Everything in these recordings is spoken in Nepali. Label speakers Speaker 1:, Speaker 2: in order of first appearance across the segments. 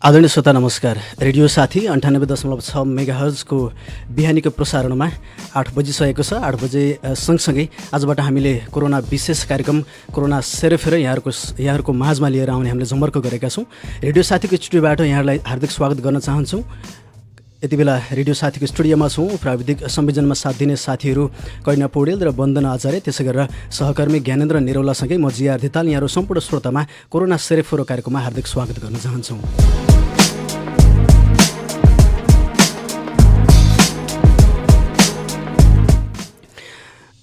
Speaker 1: आदरणीय श्रोता नमस्कार। रेडियो साथी 98.6 मेगाहर्जको बिहानीको प्रसारणमा 8 बजिसकेको छ। 8 बजे सँगसँगै आजबाट हामीले कोरोना विशेष कार्यक्रम कोरोना सेरोफेर यहाँहरूको माझमा लिएर आउने हामीले जमर्को गरेका छौँ। रेडियो साथीको स्टुडियोबाट यहाँहरूलाई हार्दिक स्वागत गर्न चाहन्छौँ। यति बेला रेडियो साथीको स्टुडियोमा छौँ। प्राविधिक संयोजनमा साथ दिने साथीहरू कैना पौडेल र वन्दना आचार्य, त्यसै गरेर सहकर्मी ज्ञानेन्द्र निरौलासँगै म जिआर धिताल यहाँहरू सम्पूर्ण श्रोतामा कोरोना सेरोफेर कार्यक्रममा हार्दिक स्वागत गर्न चाहन्छौँ।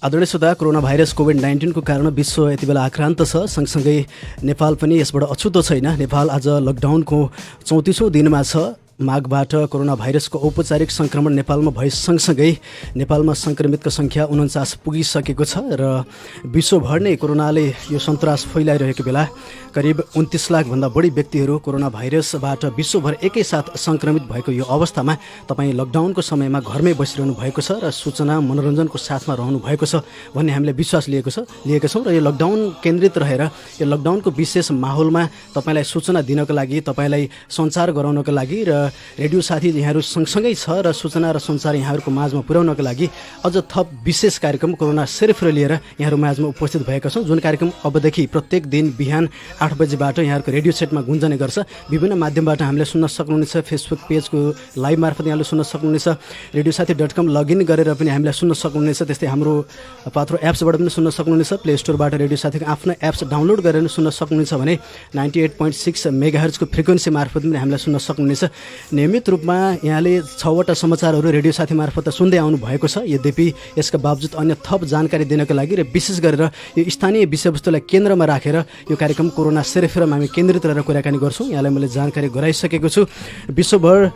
Speaker 1: आदरणीय श्रोता, कोरोना भाइरस कोभिड-19 को कारण विश्व यति बेला आक्रान्त छ। सँगसँगै नेपाल पनि यसबाट अछुतो छैन। नेपाल आज लकडाउनको 34औं दिनमा छ। माघबाट कोरोना भाइरसको औपचारिक सङ्क्रमण नेपालमा भए सँगसँगै नेपालमा सङ्क्रमितको सङ्ख्या 49 पुगिसकेको छ र विश्वभर नै कोरोनाले यो सन्तास फैलाइरहेको बेला करिब 29 लाखभन्दा बढी व्यक्तिहरू कोरोना भाइरसबाट विश्वभर एकैसाथ सङ्क्रमित भएको यो अवस्थामा तपाईँ लकडाउनको समयमा घरमै बसिरहनु भएको छ र सूचना मनोरञ्जनको साथमा रहनु भएको छ भन्ने हामीले विश्वास लिएका छौँ। र यो लकडाउन केन्द्रित रहेर यो लकडाउनको विशेष माहौलमा तपाईँलाई सूचना दिनको लागि, तपाईँलाई सञ्चार गराउनको लागि र रेडियो साथी यहाँहरू सँगसँगै छ र सूचना र सञ्चार यहाँहरूको माझमा पुर्याउनको लागि अझ थप विशेष कार्यक्रम कोरोना सेरोफेर लिएर यहाँहरू माझमा उपस्थित भएका छौँ। जुन कार्यक्रम अबदेखि प्रत्येक दिन बिहान 8 बजेबाट यहाँहरूको रेडियो सेटमा गुन्जने गर्छ। विभिन्न माध्यमबाट हामीले सुन्न सक्नुहुनेछ। फेसबुक पेजको लाइभ मार्फत यहाँले सुन्न सक्नुहुनेछ। radiosathy.com लगइन गरेर पनि हामीलाई सुन्न सक्नुहुनेछ। त्यस्तै हाम्रो पात्रो एप्सबाट पनि सुन्न सक्नुहुनेछ। प्ले स्टोरबाट रेडियो साथीको आफ्नो एप्स डाउनलोड गरेर सुन्न सक्नुहुनेछ भने 98.6 मेगाहर्जको फ्रिक्वेन्सी मार्फत पनि हामीलाई सुन्न सक्नुहुनेछ। नियमित रूपमा यहाँले 6वटा समाचारहरू रेडियो साथी मार्फत सुन्दै आउनु भएको छ। यद्यपि यसका बावजुद अन्य थप जानकारी दिनको लागि र विशेष गरेर यो स्थानीय विषयवस्तुलाई केन्द्रमा राखेर यो कार्यक्रम कोरोना सेरोफेरमा हामी केन्द्रित रहेर कुराकानी गर्छौँ। यहाँलाई मैले जानकारी गराइसकेको छु। विश्वभर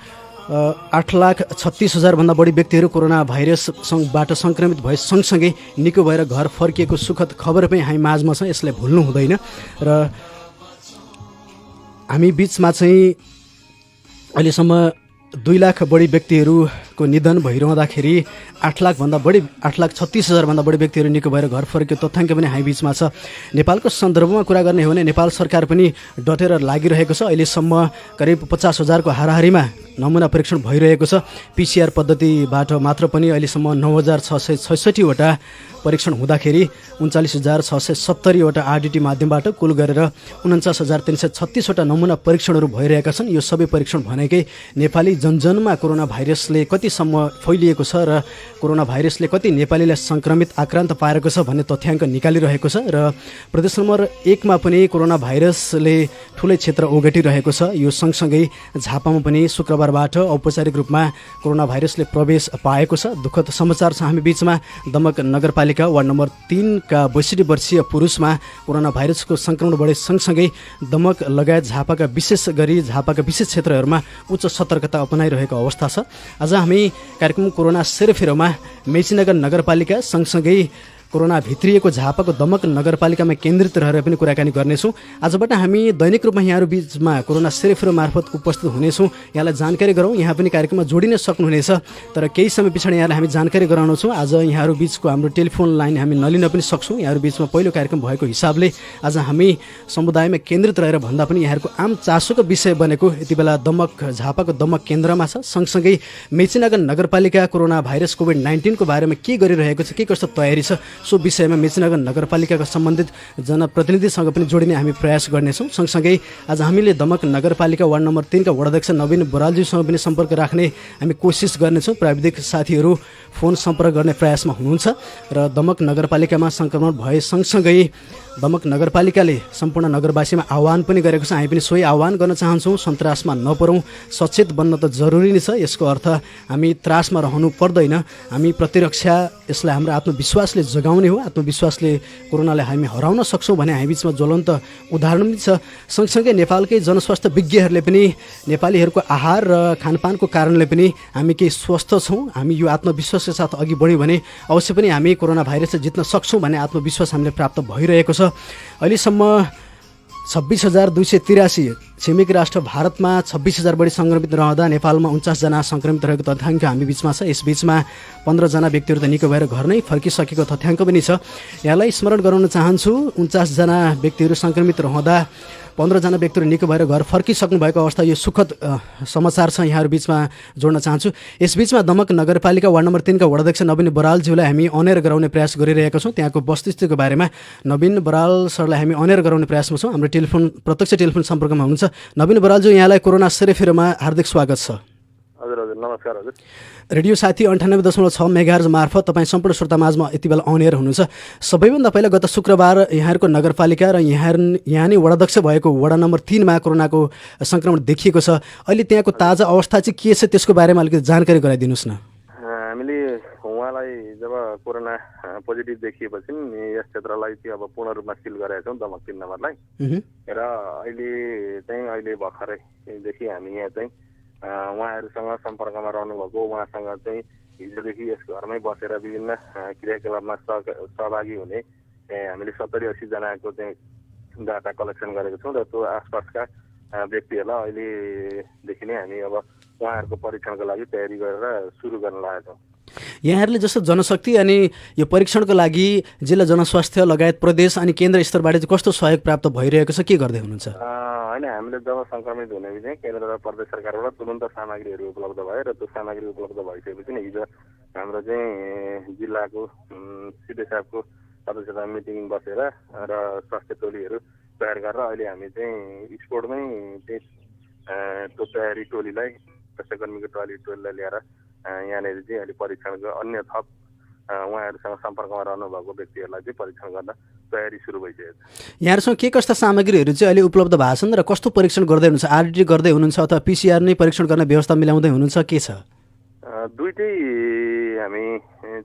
Speaker 1: 8,36,000 भन्दा बढी व्यक्तिहरू कोरोना भाइरसबाट सङ्क्रमित भए सँगसँगै निको भएर घर फर्किएको सुखद खबर पनि हामी माझमा छ। यसलाई भुल्नु हुँदैन। र हामी बिचमा चाहिँ अहिलेसम्म 2 लाख बढी व्यक्तिहरूको निधन भइरहँदाखेरि 8,36,000 भन्दा बढी व्यक्तिहरू निको भएर घर फर्केको तथ्याङ्क पनि हामी बिचमा छ। नेपालको सन्दर्भमा कुरा गर्ने हो भने नेपाल सरकार पनि डटेर लागिरहेको छ। अहिलेसम्म करिब 50,000 को हाराहारीमा नमुना परीक्षण भइरहेको छ। पिसिआर पद्धतिबाट मात्र पनि अहिलेसम्म 9,666 वटा परीक्षण हुँदाखेरि 39,670 वटा आरडिटी माध्यमबाट कुल गरेर 49,336 वटा नमुना परीक्षणहरू भइरहेका छन्। यो सबै परीक्षण भनेकै नेपाली जनजनमा कोरोना भाइरसले कतिसम्म फैलिएको छ र कोरोना भाइरसले कति नेपालीलाई सङ्क्रमित आक्रान्त पारेको छ भन्ने तथ्याङ्क निकालिरहेको छ। र प्रदेश नम्बर 1 मा पनि कोरोना भाइरसले ठुलै क्षेत्र ओगटिरहेको छ। यो सँगसँगै झापामा पनि शुक्रबारबाट औपचारिक रूपमा कोरोना भाइरसले प्रवेश पाएको छ। दुःखद समाचार छ हामी बिचमा। दमक नगरपालिका वार्ड नम्बर 3 का 62 वर्षीय पुरुषमा कोरोना भाइरसको सङ्क्रमण बढे सँगसँगै दमक लगायत झापाका विशेष क्षेत्रहरूमा उच्च सतर्कता अपनाइरहेको अवस्था छ। आज हामी कार्यक्रम कोरोना सेरोफेरमा मेचीनगर नगरपालिका सँगसँगै कोरोना भित्रिएको झापाको दमक नगरपालिकामा केन्द्रित रहेर पनि कुराकानी गर्नेछौँ। आजबाट हामी दैनिक रूपमा यहाँहरू बिचमा कोरोना सेरोफेर मार्फत उपस्थित हुनेछौँ। यहाँलाई जानकारी गराउँ। यहाँ पनि कार्यक्रममा जोडिन सक्नुहुनेछ। तर केही समय पछाडि यहाँलाई हामी जानकारी गराउनेछौँ। आज यहाँहरू बिचको हाम्रो टेलिफोन लाइन हामी नलिन पनि सक्छौँ। यहाँहरू बिचमा पहिलो कार्यक्रम भएको हिसाबले आज हामी समुदायमा केन्द्रित रहेर भन्दा पनि यहाँहरूको आम चासोको विषय बनेको यति बेला झापाको दमक केन्द्रमा छ। सँगसँगै मेचीनगर नगरपालिका कोरोना भाइरस कोभिड-19 को बारेमा के गरिरहेको छ, के कस्तो तयारी छ, सो विषयमा मेचीनगर नगरपालिकाका सम्बन्धित जनप्रतिनिधिसँग पनि जोडिने हामी प्रयास गर्नेछौँ। सँगसँगै आज हामीले दमक नगरपालिका वार्ड नम्बर 3 का वडाध्यक्ष नवीन बरालज्यूसँग पनि सम्पर्क राख्ने हामी कोसिस गर्नेछौँ। प्राविधिक साथीहरू फोन सम्पर्क गर्ने प्रयासमा हुनुहुन्छ। र दमक नगरपालिकामा सङ्क्रमण भए सँगसँगै दमक नगरपालिकाले सम्पूर्ण नगरवासीमा आह्वान पनि गरेको छ। हामी पनि सोही आह्वान गर्न चाहन्छौँ। सन्तासमा नपरौँ, सचेत बन्न त जरुरी नै छ। यसको अर्थ हामी त्रासमा रहनु पर्दैन। हामी प्रतिरक्षा यसलाई हाम्रो आत्मविश्वासले जगाउने हो। आत्मविश्वासले कोरोनालाई हामी हराउन सक्छौँ भने हामी बिचमा ज्वलन्त उदाहरण पनि छ। सँगसँगै नेपालकै जनस्वास्थ्य विज्ञहरूले पनि नेपालीहरूको आहार र खानपानको कारणले पनि हामी केही स्वस्थ छौँ, हामी यो आत्मविश्वासका साथ अघि बढ्यौँ भने अवश्य पनि हामी कोरोना भाइरसलाई जित्न सक्छौँ भन्ने आत्मविश्वास हामीले प्राप्त भइरहेको छ। अहिलेसम्म 26,283 छिमेकी राष्ट्र भारतमा 26,000 बढी सङ्क्रमित रहँदा नेपालमा 49जना सङ्क्रमित रहेको तथ्याङ्क हामी बिचमा छ। यसबीचमा 15जना व्यक्तिहरू त निको भएर घर नै फर्किसकेको तथ्याङ्क पनि छ। यहाँलाई स्मरण गराउन चाहन्छु, 49जना व्यक्तिहरू सङ्क्रमित रहँदा 15जना व्यक्तिहरू निको भएर घर फर्किसक्नु भएको अवस्था, यो सुखद समाचार छ, यहाँहरू बिचमा जोड्न चाहन्छु। यसबीचमा दमक नगरपालिका वार्ड नम्बर 3 का वडाध्यक्ष नवीन बरालज्यूलाई हामी अनेर गराउने प्रयास गरिरहेका छौँ। त्यहाँको वस्तुस्थितिको बारेमा नवीन बराल सरलाई हामी अनेर गराउने प्रयासमा छौँ। हाम्रो प्रत्यक्ष टेलिफोन सम्पर्कमा हुनुहुन्छ। नवीन बरालज्यू, यहाँलाई कोरोना सेरेफेरोमा हार्दिक स्वागत छ।
Speaker 2: हजुर हजुर, नमस्कार हजुर।
Speaker 1: रेडियो साथी 98.6 मेगाहर्ज मार्फत तपाईँ सम्पूर्ण श्रोतामाझमा यति बेला अन एयर हुनुहुन्छ। सबैभन्दा पहिला गत शुक्रबार यहाँहरूको नगरपालिका र यहाँ नै वडाध्यक्ष भएको वडा नम्बर 3 मा कोरोनाको सङ्क्रमण देखिएको छ। अहिले त्यहाँको ताजा अवस्था चाहिँ के छ, त्यसको बारेमा अलिकति जानकारी गराइदिनुहोस् न।
Speaker 2: हामीले उहाँलाई जब कोरोना पोजिटिभ देखिएपछि यस क्षेत्रलाई चाहिँ अब पूर्ण रूपमा सिल गरेका छौँ, दमक 3 नम्बरलाई। र अहिले भर्खरैदेखि हामी यहाँ चाहिँ उहाँहरूसँग सम्पर्कमा रहनुभएको, उहाँसँग चाहिँ हिजोदेखि यस घरमै बसेर विभिन्न क्रियाकलापमा सहभागी हुने हामीले 70-80 जनाको चाहिँ डाटा कलेक्सन गरेको छौँ। र त्यो आसपासका व्यक्तिहरूलाई अहिलेदेखि नै हामी अब उहाँहरूको परीक्षणको लागि तयारी गरेर सुरु गर्न लागेका छौँ।
Speaker 1: यहाँहरूले जस्तो जनशक्ति अनि यो परीक्षणको लागि जिल्ला जनस्वास्थ्य लगायत प्रदेश अनि केन्द्र स्तरबाट चाहिँ कस्तो सहयोग प्राप्त भइरहेको छ, के गर्दै हुनुहुन्छ?
Speaker 2: होइन, हामीले जब सङ्क्रमित हुने बित्तिकै केन्द्र र प्रदेश सरकारबाट तुरन्त सामग्रीहरू उपलब्ध भयो र त्यो सामग्री उपलब्ध भइसकेपछि नै हिजो हाम्रो चाहिँ जिल्लाको सिधै साहबको सदस्यता मिटिङ बसेर र स्वास्थ्य टोलीहरू तयार गरेर अहिले हामी चाहिँ स्पोर्टमै त्यो तयारी टोलीलाई, स्वास्थ्यकर्मीको टोलीलाई ल्याएर यहाँनिर चाहिँ अहिले परीक्षणको अन्य थप उहाँहरूसँग सम्पर्कमा रहनुभएको व्यक्तिहरूलाई चाहिँ परीक्षण गर्न तयारी सुरु भइसकेको छ।
Speaker 1: यहाँहरूसँग के कस्ता सामग्रीहरू चाहिँ अहिले उपलब्ध भएको छन् र कस्तो परीक्षण गर्दै हुनुहुन्छ? आरडिटी गर्दै हुनुहुन्छ अथवा पिसिआर नै परीक्षण गर्ने व्यवस्था मिलाउँदै हुनुहुन्छ, के छ?
Speaker 2: दुइटै हामी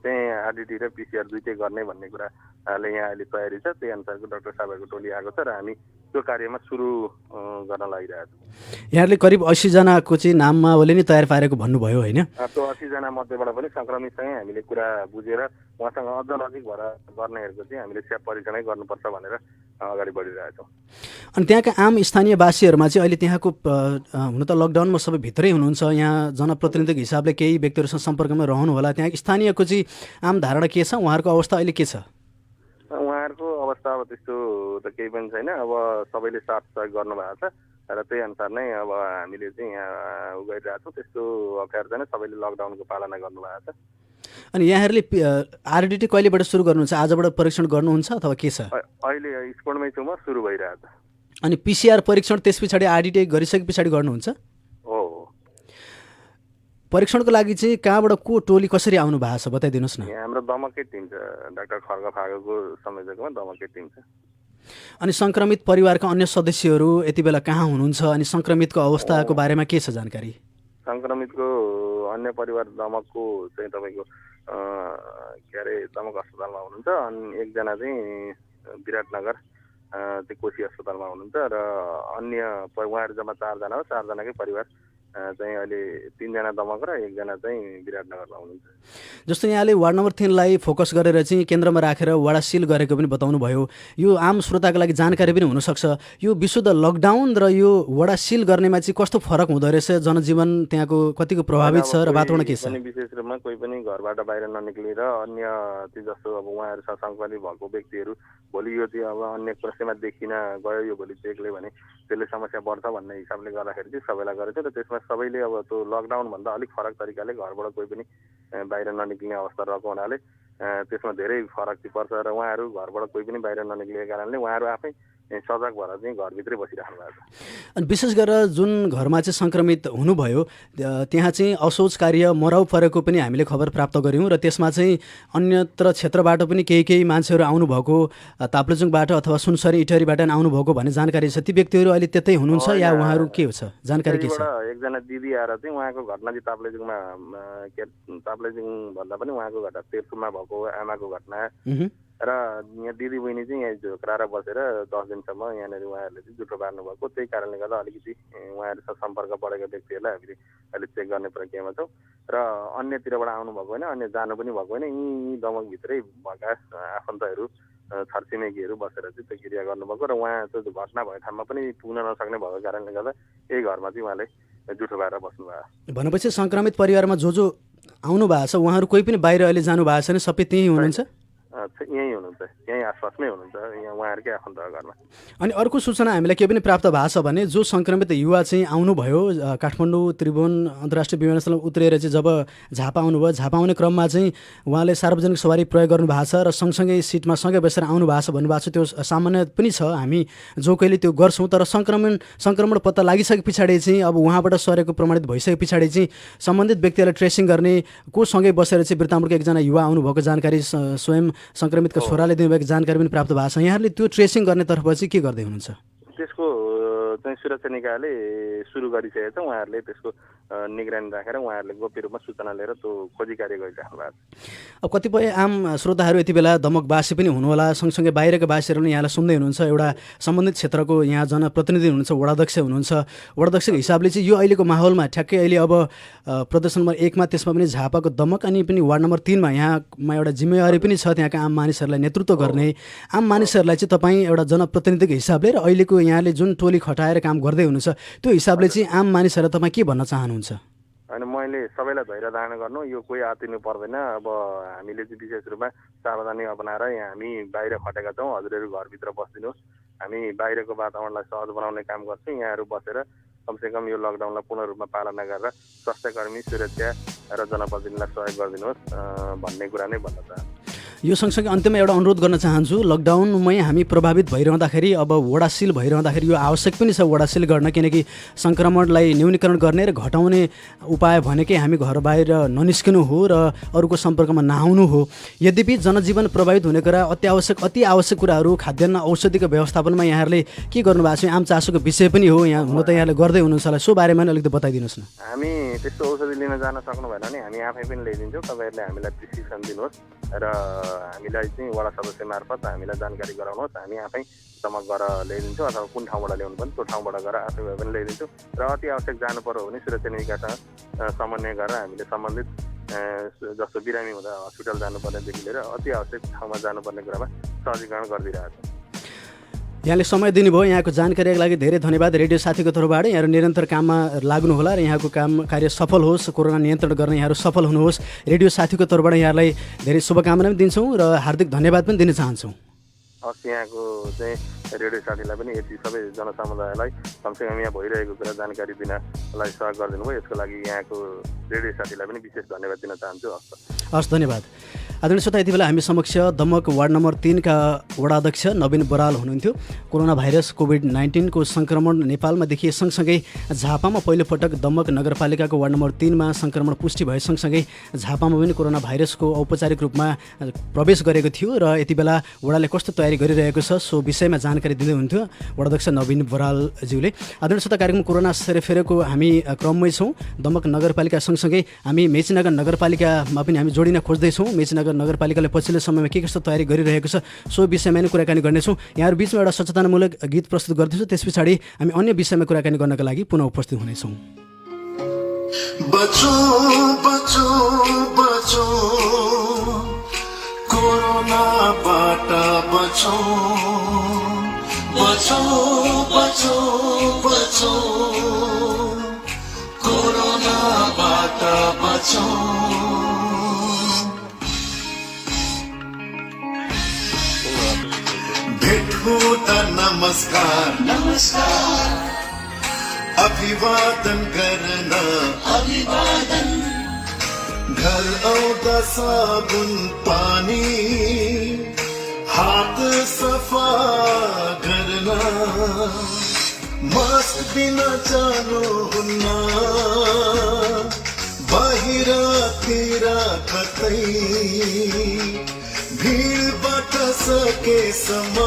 Speaker 2: चाहिँ आरडिटी र पिसिआर दुइटै गर्ने भन्ने कुराले यहाँ अहिले तयारी छ। त्यही अनुसारको डाक्टर साहबहरूको टोली आएको छ र हामी त्यो कार्यमा सुरु गर्न लागिरहेको छौँ।
Speaker 1: यहाँहरूले करिब 80 जनाको चाहिँ नाममावली नै तयार पारेको भन्नुभयो होइन?
Speaker 2: त्यो 80 जना मध्येबाट पनि सङ्क्रमितसँगै हामीले कुरा बुझेर उहाँसँग अझ नजिक भएर गर्नेहरूको चाहिँ हामीले स्याब परीक्षणै गर्नुपर्छ भनेर अगाडि बढिरहेका छौँ।
Speaker 1: अनि त्यहाँका आम स्थानीयवासीहरूमा चाहिँ अहिले त्यहाँको हुन त लकडाउनमा सबै भित्रै हुनुहुन्छ, यहाँ जनप्रतिनिधिको हिसाबले केही व्यक्तिहरूसँग सम्पर्कमा रहनु होला, त्यहाँ स्थानीयको चाहिँ आम धारणा के छ, उहाँहरूको अवस्था अहिले के छ?
Speaker 2: उहाँहरूको अवस्था अब त्यस्तो त केही पनि छैन। अब सबैले साथ सहयोग गर्नुभएको छ र त्यही अनुसार नै अब हामीले चाहिँ यहाँ गरिरहेको छौँ। त्यस्तो अप्ठ्यारो छैन, सबैले लकडाउनको पालना गर्नुभएको छ।
Speaker 1: अनि यहाँहरूले आरडिटी कहिलेबाट सुरु गर्नुहुन्छ? आजबाट परीक्षण गर्नुहुन्छ अथवा के छ?
Speaker 2: अहिले स्पोर्टमै छु म, सुरु भइरहेको छ।
Speaker 1: अनि पिसिआर परीक्षण त्यस पछाडि आरडिटी गरिसके पछाडि गर्नुहुन्छ?
Speaker 2: हो।
Speaker 1: परीक्षणको लागि चाहिँ कहाँबाट को टोली कसरी आउनु भएको छ बताइदिनुहोस् न।
Speaker 2: हाम्रो दमकै टिम छ, डाक्टर खड्ग फागोको संयोजकमा दमकै टिम छ।
Speaker 1: अनि सङ्क्रमित परिवारका अन्य सदस्यहरू यति बेला कहाँ हुनुहुन्छ अनि सङ्क्रमितको अवस्थाको बारेमा के छ जानकारी?
Speaker 2: सङ्क्रमितको अन्य परिवार दमकको चाहिँ तपाईँको दमक अस्पतालमा हुनुहुन्छ। अनि एकजना चाहिँ विराटनगर त्यो कोशी अस्पतालमा हुनुहुन्छ र अन्य उहाँहरू जम्मा 4 जना हो। 4 जनाकै परिवार चाहिँ अहिले 3 जना दमक र 1 जना चाहिँ विराटनगरमा हुनुहुन्छ।
Speaker 1: जस्तो यहाँले वार्ड नम्बर 3 लाई फोकस गरेर चाहिँ केन्द्रमा राखेर वडा सिल गरेको पनि बताउनु भयो। यो आम श्रोताको लागि जानकारी पनि हुनसक्छ, यो विशुद्ध लकडाउन र यो वडा सिल गर्नेमा चाहिँ कस्तो फरक हुँदो रहेछ, जनजीवन त्यहाँको कतिको प्रभावित छ र वातावरण के छ?
Speaker 2: विशेष रूपमा कोही पनि घरबाट बाहिर ननिक्लेर अन्य त्यो जस्तो अब उहाँहरूसँग सङ्क्रमित भएको व्यक्तिहरू भोलि यो चाहिँ अब अन्य कसैमा देखिन गयो, यो भोलि चेकले भने त्यसले समस्या बढ्छ भन्ने हिसाबले गर्दाखेरि चाहिँ सबैलाई गरेको थियो। र त्यसमा सबैले अब त्यो लकडाउनभन्दा अलिक फरक तरिकाले घरबाट कोही पनि बाहिर ननिक्लिने अवस्था रहेको हुनाले त्यसमा धेरै फरक चाहिँ पर्छ र उहाँहरू घरबाट कोही पनि बाहिर ननिक्लिएको कारणले उहाँहरू आफै सजग भएर चाहिँ घरभित्रै बसिराख्नु भएको छ।
Speaker 1: अनि विशेष गरेर जुन घरमा चाहिँ सङ्क्रमित हुनुभयो त्यहाँ चाहिँ असोज कार्य मराउ परेको पनि हामीले खबर प्राप्त गऱ्यौँ र त्यसमा चाहिँ अन्यत्र क्षेत्रबाट पनि केही मान्छेहरू आउनुभएको, ताप्लेजुङबाट अथवा सुनसरी इटरीबाट आउनुभएको भन्ने जानकारी छ। ती व्यक्तिहरू अहिले त्यतै हुनुहुन्छ या उहाँहरू के छ, जानकारी के छ?
Speaker 2: एकजना दिदी आएर चाहिँ उहाँको घटना चाहिँ ताप्लेजुङमा ताप्लेजुङ भन्दा पनि उहाँको घटना तेर्सुमा भएको आमाको घटना र यहाँ दिदी बहिनी चाहिँ यहाँ झोक्राएर बसेर 10 दिनसम्म यहाँनिर उहाँहरूले चाहिँ जुठो बार्नु भएको। त्यही कारणले गर्दा अलिकति उहाँहरूसँग सम्पर्क बढेका व्यक्तिहरूलाई हामीले अहिले चेक गर्ने प्रक्रियामा छौँ र अन्यतिरबाट आउनुभएको होइन, अन्य जानु पनि भएको होइन। यहीँ दमकभित्रै भएका आफन्तहरू छरछिमेकीहरू बसेर चाहिँ त्यो क्रिया गर्नुभएको र उहाँ त्यो घटना भएको ठाउँमा पनि पुग्न नसक्ने भएको कारणले गर्दा यही घरमा चाहिँ उहाँले जुठो भएर बस्नुभयो।
Speaker 1: भनेपछि सङ्क्रमित परिवारमा जो आउनु भएको छ उहाँहरू कोही पनि बाहिर अहिले जानु भएको छैन, सबै त्यहीँ हुनुहुन्छ?
Speaker 2: यहीँ हुनुहुन्छ, यहीँ आसपासमै हुनुहुन्छ, यहाँ उहाँहरूकै आफन्त घरमा।
Speaker 1: अनि अर्को सूचना हामीलाई के पनि प्राप्त भएको छ भने जो सङ्क्रमित युवा चाहिँ आउनुभयो काठमाडौँ त्रिभुवन अन्तर्राष्ट्रिय विमानस्थलमा उत्रेर चाहिँ जब झापा आउनुभयो, झापा आउने क्रममा चाहिँ उहाँले सार्वजनिक सवारी प्रयोग गर्नु भएको छ र सँगसँगै सिटमा सँगै बसेर आउनु भएको छ भन्नुभएको छ। त्यो सामान्य पनि छ, हामी जो कहिले त्यो गर्छौँ, तर सङ्क्रमण पत्ता लागिसके पछाडि चाहिँ अब उहाँबाट सरेको प्रमाणित भइसके पछाडि चाहिँ सम्बन्धित व्यक्तिलाई ट्रेसिङ गर्ने को सँगै बसेर चाहिँ वृत्तामूलको एकजना युवा आउनुभएको जानकारी स्वयं सङ्क्रमितको छोराले दिनुभएको जानकारी पनि प्राप्त भएको छ। यहाँहरूले त्यो ट्रेसिङ गर्नेतर्फ चाहिँ के गर्दै हुनुहुन्छ?
Speaker 2: त्यसको चाहिँ सुरक्षा निकायले सुरु गरिसकेको छ। उहाँहरूले त्यसको निगरानी राखेर उहाँहरूले गोप्य रूपमा सूचना लिएर त्यो खोजी कार्य गरिराख्नु भएको छ।
Speaker 1: अब कतिपय आम श्रोताहरू यति बेला दमकवासी पनि हुनुहोला, सँगसँगै बाहिरका वासीहरू पनि यहाँलाई सुन्दै हुनुहुन्छ, एउटा सम्बन्धित क्षेत्रको यहाँ जनप्रतिनिधि हुनुहुन्छ, वडाध्यक्ष हुनुहुन्छ। वडाध्यक्षको हिसाबले चाहिँ यो अहिलेको माहौलमा ठ्याक्कै अहिले अब प्रदेश नम्बर 1 मा त्यसमा पनि झापाको दमक अनि पनि वार्ड नम्बर 3 मा यहाँमा एउटा जिम्मेवारी पनि छ त्यहाँका आम मानिसहरूलाई नेतृत्व गर्ने। आम मानिसहरूलाई चाहिँ तपाईँ एउटा जनप्रतिनिधिको हिसाबले र अहिलेको यहाँले जुन टोली खटाएर काम गर्दै हुनुहुन्छ त्यो हिसाबले चाहिँ आम मानिसहरूलाई तपाईँ के भन्न चाहनुहुन्छ?
Speaker 2: होइन, मैले सबैलाई धैर्य धारण गर्नु, यो कोही आतिनु पर्दैन। अब हामीले चाहिँ विशेष रूपमा सावधानी अपनाएर यहाँ हामी बाहिर खटेका छौँ। हजुरहरू घरभित्र बसिदिनुहोस्, हामी बाहिरको वातावरणलाई सहज बनाउने काम गर्छौँ। यहाँहरू बसेर कमसेकम यो लकडाउनलाई पूर्ण रूपमा पालना गरेर स्वास्थ्यकर्मी, सुरक्षा र जनप्रतिनिधिलाई सहयोग गरिदिनुहोस् भन्ने कुरा नै भन्न चाहन्छु।
Speaker 1: यो सँगसँगै अन्त्यमा एउटा अनुरोध गर्न चाहन्छु, लकडाउनमै हामी प्रभावित भइरहँदाखेरि अब वडासिल भइरहँदाखेरि यो आवश्यक पनि छ वडासिल गर्न, किनकि सङ्क्रमणलाई न्यूनीकरण गर्ने र घटाउने उपाय भनेकै हामी घर बाहिर ननिस्किनु हो र अरूको सम्पर्कमा नआउनु हो। यद्यपि जनजीवन प्रभावित हुने कुरा अति आवश्यक कुराहरू खाद्यान्न औषधिको व्यवस्थापनमा यहाँहरूले के गर्नुभएको छ आम चासोको विषय पनि हो, यहाँ हुन त यहाँले गर्दै हुनुहुन्छ होला, सो बारेमा अलिकति बताइदिनुहोस् न।
Speaker 2: हामी त्यस्तो औषधि लिन जान सक्नु भएन भने हामी आफै पनि ल्याइदिन्छौँ। तपाईँहरूले हामीलाई प्रिस्क्रिप्सन दिनुहोस् र हामीलाई चाहिँ वडा सदस्य मार्फत हामीलाई जानकारी गराउनुहोस्, हामी आफै दमक गरेर ल्याइदिन्छौँ अथवा कुन ठाउँबाट ल्याउनु पनि त्यो ठाउँबाट गएर आफै भए पनि ल्याइदिन्छौँ। र अति आवश्यक जानु पर्यो भने सुरक्षा निकायसँग समन्वय गरेर हामीले सम्बन्धित जस्तो बिरामी हुँदा हस्पिटल जानुपर्नेदेखि लिएर अति आवश्यक ठाउँमा जानुपर्ने कुरामा सहजीकरण गरिदिइरहेको छ।
Speaker 1: यहाँले समय दिनुभयो, यहाँको जानकारीको लागि धेरै धन्यवाद। रेडियो साथीको तर्फबाट यहाँहरू निरन्तर काममा लाग्नुहोला र यहाँको कार्य सफल होस्, कोरोना नियन्त्रण गर्न यहाँहरू सफल हुनुहोस्। रेडियो साथीको तर्फबाट यहाँलाई धेरै शुभकामना पनि दिन्छौँ र हार्दिक धन्यवाद पनि दिन चाहन्छौँ।
Speaker 2: हस्, यहाँको चाहिँ रेडियो साथीलाई पनि यति सबै जनसमुदायलाई कमसेकम यहाँ भइरहेको कुरा जानकारी दिनलाई सहयोग गरिदिनु भयो, यसको लागि यहाँको रेडियो साथीलाई पनि विशेष धन्यवाद दिन चाहन्छु।
Speaker 1: हस्, धन्यवाद। आदरणीय श्रोता, यति बेला हामी समक्ष दमक वार्ड नम्बर 3 का वडाध्यक्ष नवीन बराल हुनुहुन्थ्यो। कोरोना भाइरस कोभिड-19 को सङ्क्रमण नेपालमा देखिए सँगसँगै झापामा पहिलोपटक दमक नगरपालिकाको वार्ड नम्बर 3 मा सङ्क्रमण पुष्टि भए सँगसँगै झापामा पनि कोरोना भाइरसको औपचारिक रूपमा प्रवेश गरेको थियो र यति बेला वडाले कस्तो तयारी गरिरहेको छ सो विषयमा जानकारी दिँदै हुन्थ्यो वडाध्यक्ष नवीन बरालज्यूले। आदरणीय श्रोता, कार्यक्रम कोरोना सेरेफेरेको हामी क्रममै छौँ। दमक नगरपालिका सँगसँगै हामी मेचीनगर नगरपालिकामा पनि हामी जोडिन खोज्दैछौँ। मेचीनगर नगरपालिकाले पछिल्लो समयमा के कस्तो तयारी गरिरहेको छ सो विषयमा नै कुराकानी गर्नेछौँ। यहाँहरू बिचमा एउटा सचेतनामूलक गीत प्रस्तुत गर्दैछौँ, त्यस पछाडि हामी अन्य विषयमा कुराकानी गर्नका लागि पुनः उपस्थित हुनेछौँ।
Speaker 3: बचो बचो बचो कोरोनाबाट बचो, बचो बचो बचो कोरोनाबाट बचो। भेट्नु त नमस्कार नमस्कार, अभिवादन गर्न अभिवादन, घर आउँदा साबुन पानी हात सफा गर्न, मास्क बिना जानुहुन्न बाहिरतिर कतै, भिडबाट सकेसम्म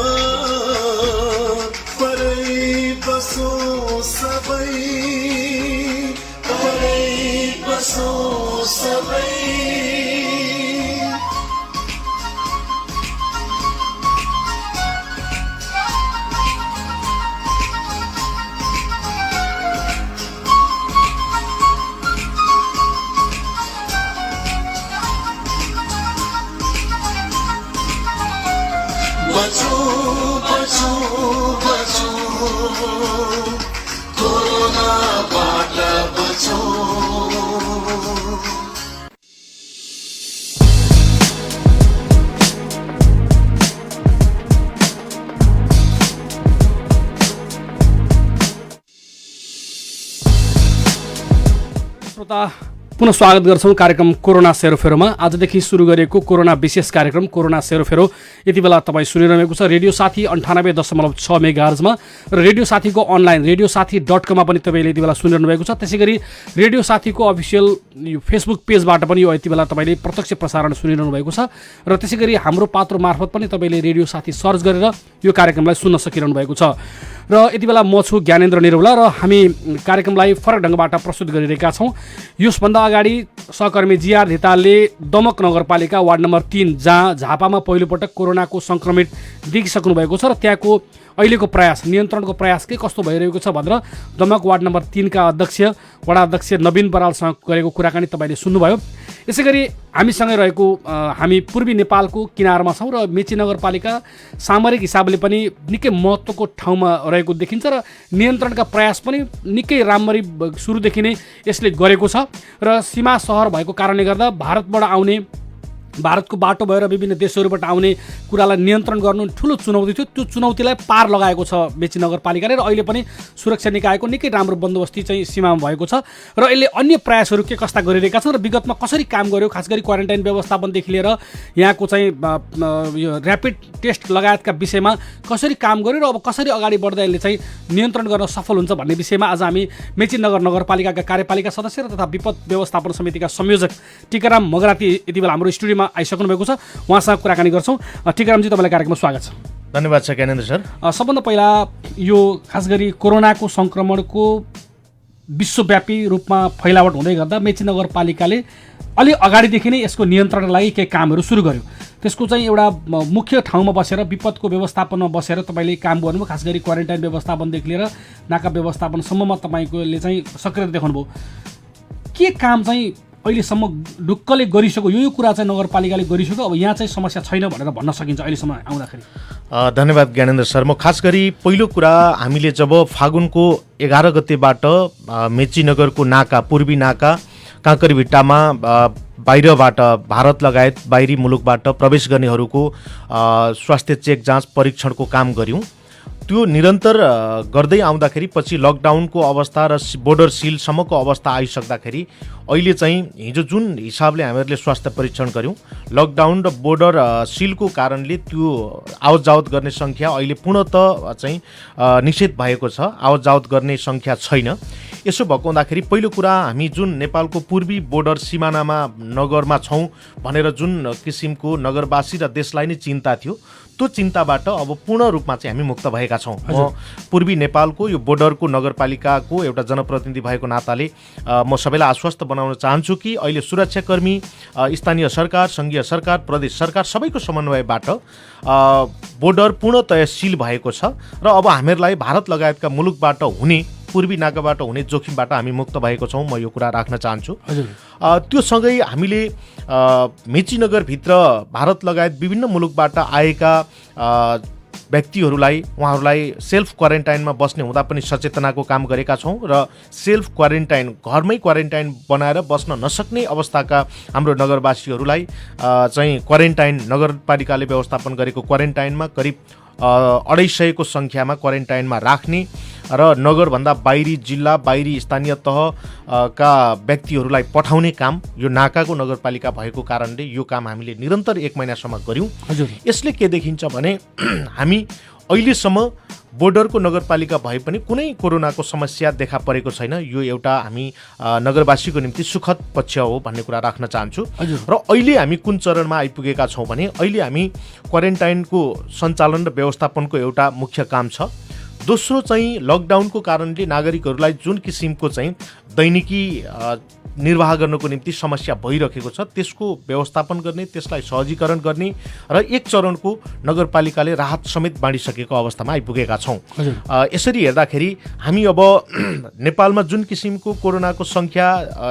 Speaker 3: परै बसो सबै, परै बसो सबै।
Speaker 4: श्रोता पुनः स्वागत गर्छौँ कार्यक्रम कोरोना सेरोफेरोमा। आजदेखि सुरु गरेको कोरोना विशेष कार्यक्रम कोरोना सेरोफेरो यति बेला तपाईँ सुनिरहेको छ रेडियो साथी 98.6 मेगाहर्जमा र रेडियो साथीको अनलाइन रेडियो साथी.com पनि तपाईँले यति बेला सुनिरहनु भएको छ। त्यसै गरी रेडियो साथीको अफिसियल फेसबुक पेजबाट पनि यो यति बेला तपाईँले प्रत्यक्ष प्रसारण सुनिरहनु भएको छ र त्यसै गरी हाम्रो पात्रो मार्फत पनि तपाईँले रेडियो साथी सर्च गरेर यो कार्यक्रमलाई सुन्न सकिरहनु भएको छ। र यति बेला म छु ज्ञानेन्द्र निरौला र हामी कार्यक्रमलाई फरक ढङ्गबाट प्रस्तुत गरिरहेका छौँ। यसभन्दा अगाडि सहकर्मी जीआर धितालले दमक नगरपालिका वार्ड नम्बर 3 जहाँ झापामा पहिलोपटक कोरोनाको सङ्क्रमित देखिसक्नु भएको छ र त्यहाँको अहिलेको प्रयास नियन्त्रणको प्रयास के कस्तो भइरहेको छ भनेर दमक वार्ड नम्बर 3 का वडा अध्यक्ष नवीन बरालसँग गरेको कुराकानी तपाईँले सुन्नुभयो। यसै गरी हामीसँगै रहेको हामी पूर्वी नेपालको किनारमा छौँ र मेची नगरपालिका सामरिक हिसाबले पनि निकै महत्त्वको ठाउँमा रहेको देखिन्छ र नियन्त्रणका प्रयास पनि निकै राम्ररी सुरुदेखि नै यसले गरेको छ र सीमा सहर भएको कारणले गर्दा भारतको बाटो भएर विभिन्न देशहरूबाट आउने कुरालाई नियन्त्रण गर्नु ठुलो चुनौती थियो। त्यो चुनौतीलाई पार लगाएको छ मेची नगरपालिकाले र अहिले पनि सुरक्षा निकायको निकै राम्रो बन्दोबस्ती चाहिँ सीमामा भएको छ र यसले अन्य प्रयासहरू के कस्ता गरिरहेका छन् र विगतमा कसरी काम गर्यो, खास गरी क्वारेन्टाइन व्यवस्थापनदेखि लिएर यहाँको चाहिँ यो ऱ्यापिड टेस्ट लगायतका विषयमा कसरी काम गर्यो र अब कसरी अगाडि बढ्दै यसले चाहिँ नियन्त्रण गर्न सफल हुन्छ भन्ने विषयमा आज हामी मेची नगरपालिकाका कार्यपालिका सदस्य र तथा विपद व्यवस्थापन समितिका संयोजक टिकाराम मगराती यति बेला हाम्रो स्टुडियोमा आइसक्नु भएको छ। उहाँसँग कुराकानी गर्छौँ। टिकारामजी तपाईँलाई कार्यक्रममा स्वागत छ।
Speaker 5: धन्यवाद छ ज्ञानेन्द्र सर।
Speaker 4: सबभन्दा पहिला यो खास गरी कोरोनाको सङ्क्रमणको विश्वव्यापी रूपमा फैलावट हुँदै गर्दा मेची नगरपालिकाले अलि अगाडिदेखि नै यसको नियन्त्रणका लागि केही कामहरू सुरु गर्यो। त्यसको चाहिँ एउटा मुख्य ठाउँमा बसेर विपदको व्यवस्थापनमा बसेर तपाईँले काम गर्नुभयो। खास गरी क्वारेन्टाइन व्यवस्थापनदेखि लिएर नाका व्यवस्थापनसम्ममा तपाईँले चाहिँ सक्रियता देखाउनुभयो। के काम चाहिँ अहिलेसम्म ढुक्कले गरिसक्यो यो कुरा चाहिँ नगरपालिकाले गरिसक्यो, अब यहाँ चाहिँ समस्या छैन भनेर भन्न सकिन्छ अहिलेसम्म आउँदाखेरि?
Speaker 5: धन्यवाद ज्ञानेन्द्र सर। म खास गरी पहिलो कुरा हामीले जब फागुनको 11 गतेबाट मेची नगरको नाका पूर्वी नाका काँकरभिट्टामा बाहिरबाट भारत लगायत बाहिरी मुलुकबाट प्रवेश गर्नेहरूको स्वास्थ्य चेक जाँच परीक्षणको काम गऱ्यौँ। त्यो निरन्तर गर्दै आउँदाखेरि पछि लकडाउनको अवस्था र बोर्डर सिलसम्मको अवस्था आइसक्दाखेरि अहिले चाहिँ हिजो जुन हिसाबले हामीहरूले स्वास्थ्य परीक्षण गऱ्यौँ लकडाउन र बोर्डर सिलको कारणले त्यो आवत जावत गर्ने सङ्ख्या अहिले पूर्णतः चाहिँ निषेध भएको छ। आवत जावत गर्ने सङ्ख्या छैन। यसो भएको हुँदाखेरि पहिलो कुरा हामी जुन नेपालको पूर्वी बोर्डर सिमानामा नगरमा छौँ भनेर जुन किसिमको नगरवासी र देशलाई नै चिन्ता थियो त्यो चिन्ताबाट अब पूर्ण रूपमा चाहिँ हामी मुक्त भएका छौँ। म पूर्वी नेपालको यो बोर्डरको नगरपालिकाको एउटा जनप्रतिनिधि भएको नाताले म सबैलाई आश्वस्त बनाउन चाहन्छु कि अहिले सुरक्षाकर्मी, स्थानीय सरकार, सङ्घीय सरकार, प्रदेश सरकार सबैको समन्वयबाट बोर्डर पूर्णतया सिल भएको छ र अब हामीहरूलाई भारत लगायतका मुलुकबाट हुने पूर्वी नाकाबाट हुने जोखिमबाट हामी मुक्त भएको छौँ। म यो कुरा राख्न चाहन्छु। त्यो सँगै हामीले मेची नगरभित्र भारत लगायत विभिन्न मुलुकबाट आएका व्यक्तिहरूलाई उहाँहरूलाई सेल्फ क्वारेन्टाइनमा बस्ने हुँदा पनि सचेतनाको काम गरेका छौँ र सेल्फ क्वारेन्टाइन घरमै क्वारेन्टाइन बनाएर बस्न नसक्ने अवस्थाका हाम्रो नगरवासीहरूलाई चाहिँ क्वारेन्टाइन नगरपालिकाले व्यवस्थापन गरेको क्वारेन्टाइनमा करिब 250को सङ्ख्यामा क्वारेन्टाइनमा राख्ने र नगरभन्दा बाहिरी जिल्ला बाहिरी स्थानीय तहका व्यक्तिहरूलाई पठाउने काम यो नाकाको नगरपालिका भएको कारणले यो काम हामीले निरन्तर 1 महिनासम्म गऱ्यौँ। यसले के देखिन्छ भने हामी अहिलेसम्म बोर्डरको नगरपालिका भए पनि कुनै कोरोनाको समस्या देखा परेको छैन। यो एउटा हामी नगरवासीको निम्ति सुखद पक्ष हो भन्ने कुरा राख्न चाहन्छु। र अहिले हामी कुन चरणमा आइपुगेका छौँ भने अहिले हामी क्वारेन्टाइनको सञ्चालन र व्यवस्थापनको एउटा मुख्य काम छ। दोस्रो चाहिँ लकडाउनको कारणले नागरिकहरूलाई जुन किसिमको चाहिँ दैनिकी निर्वाह गर्नको निम्ति समस्या भइरहेको छ त्यसको व्यवस्थापन गर्ने, त्यसलाई सहजीकरण गर्ने र एक चरणको नगरपालिकाले राहत समेत बाँडिसकेको अवस्थामा आइपुगेका छौँ। यसरी हेर्दाखेरि हामी अब नेपालमा जुन किसिमको कोरोनाको सङ्ख्या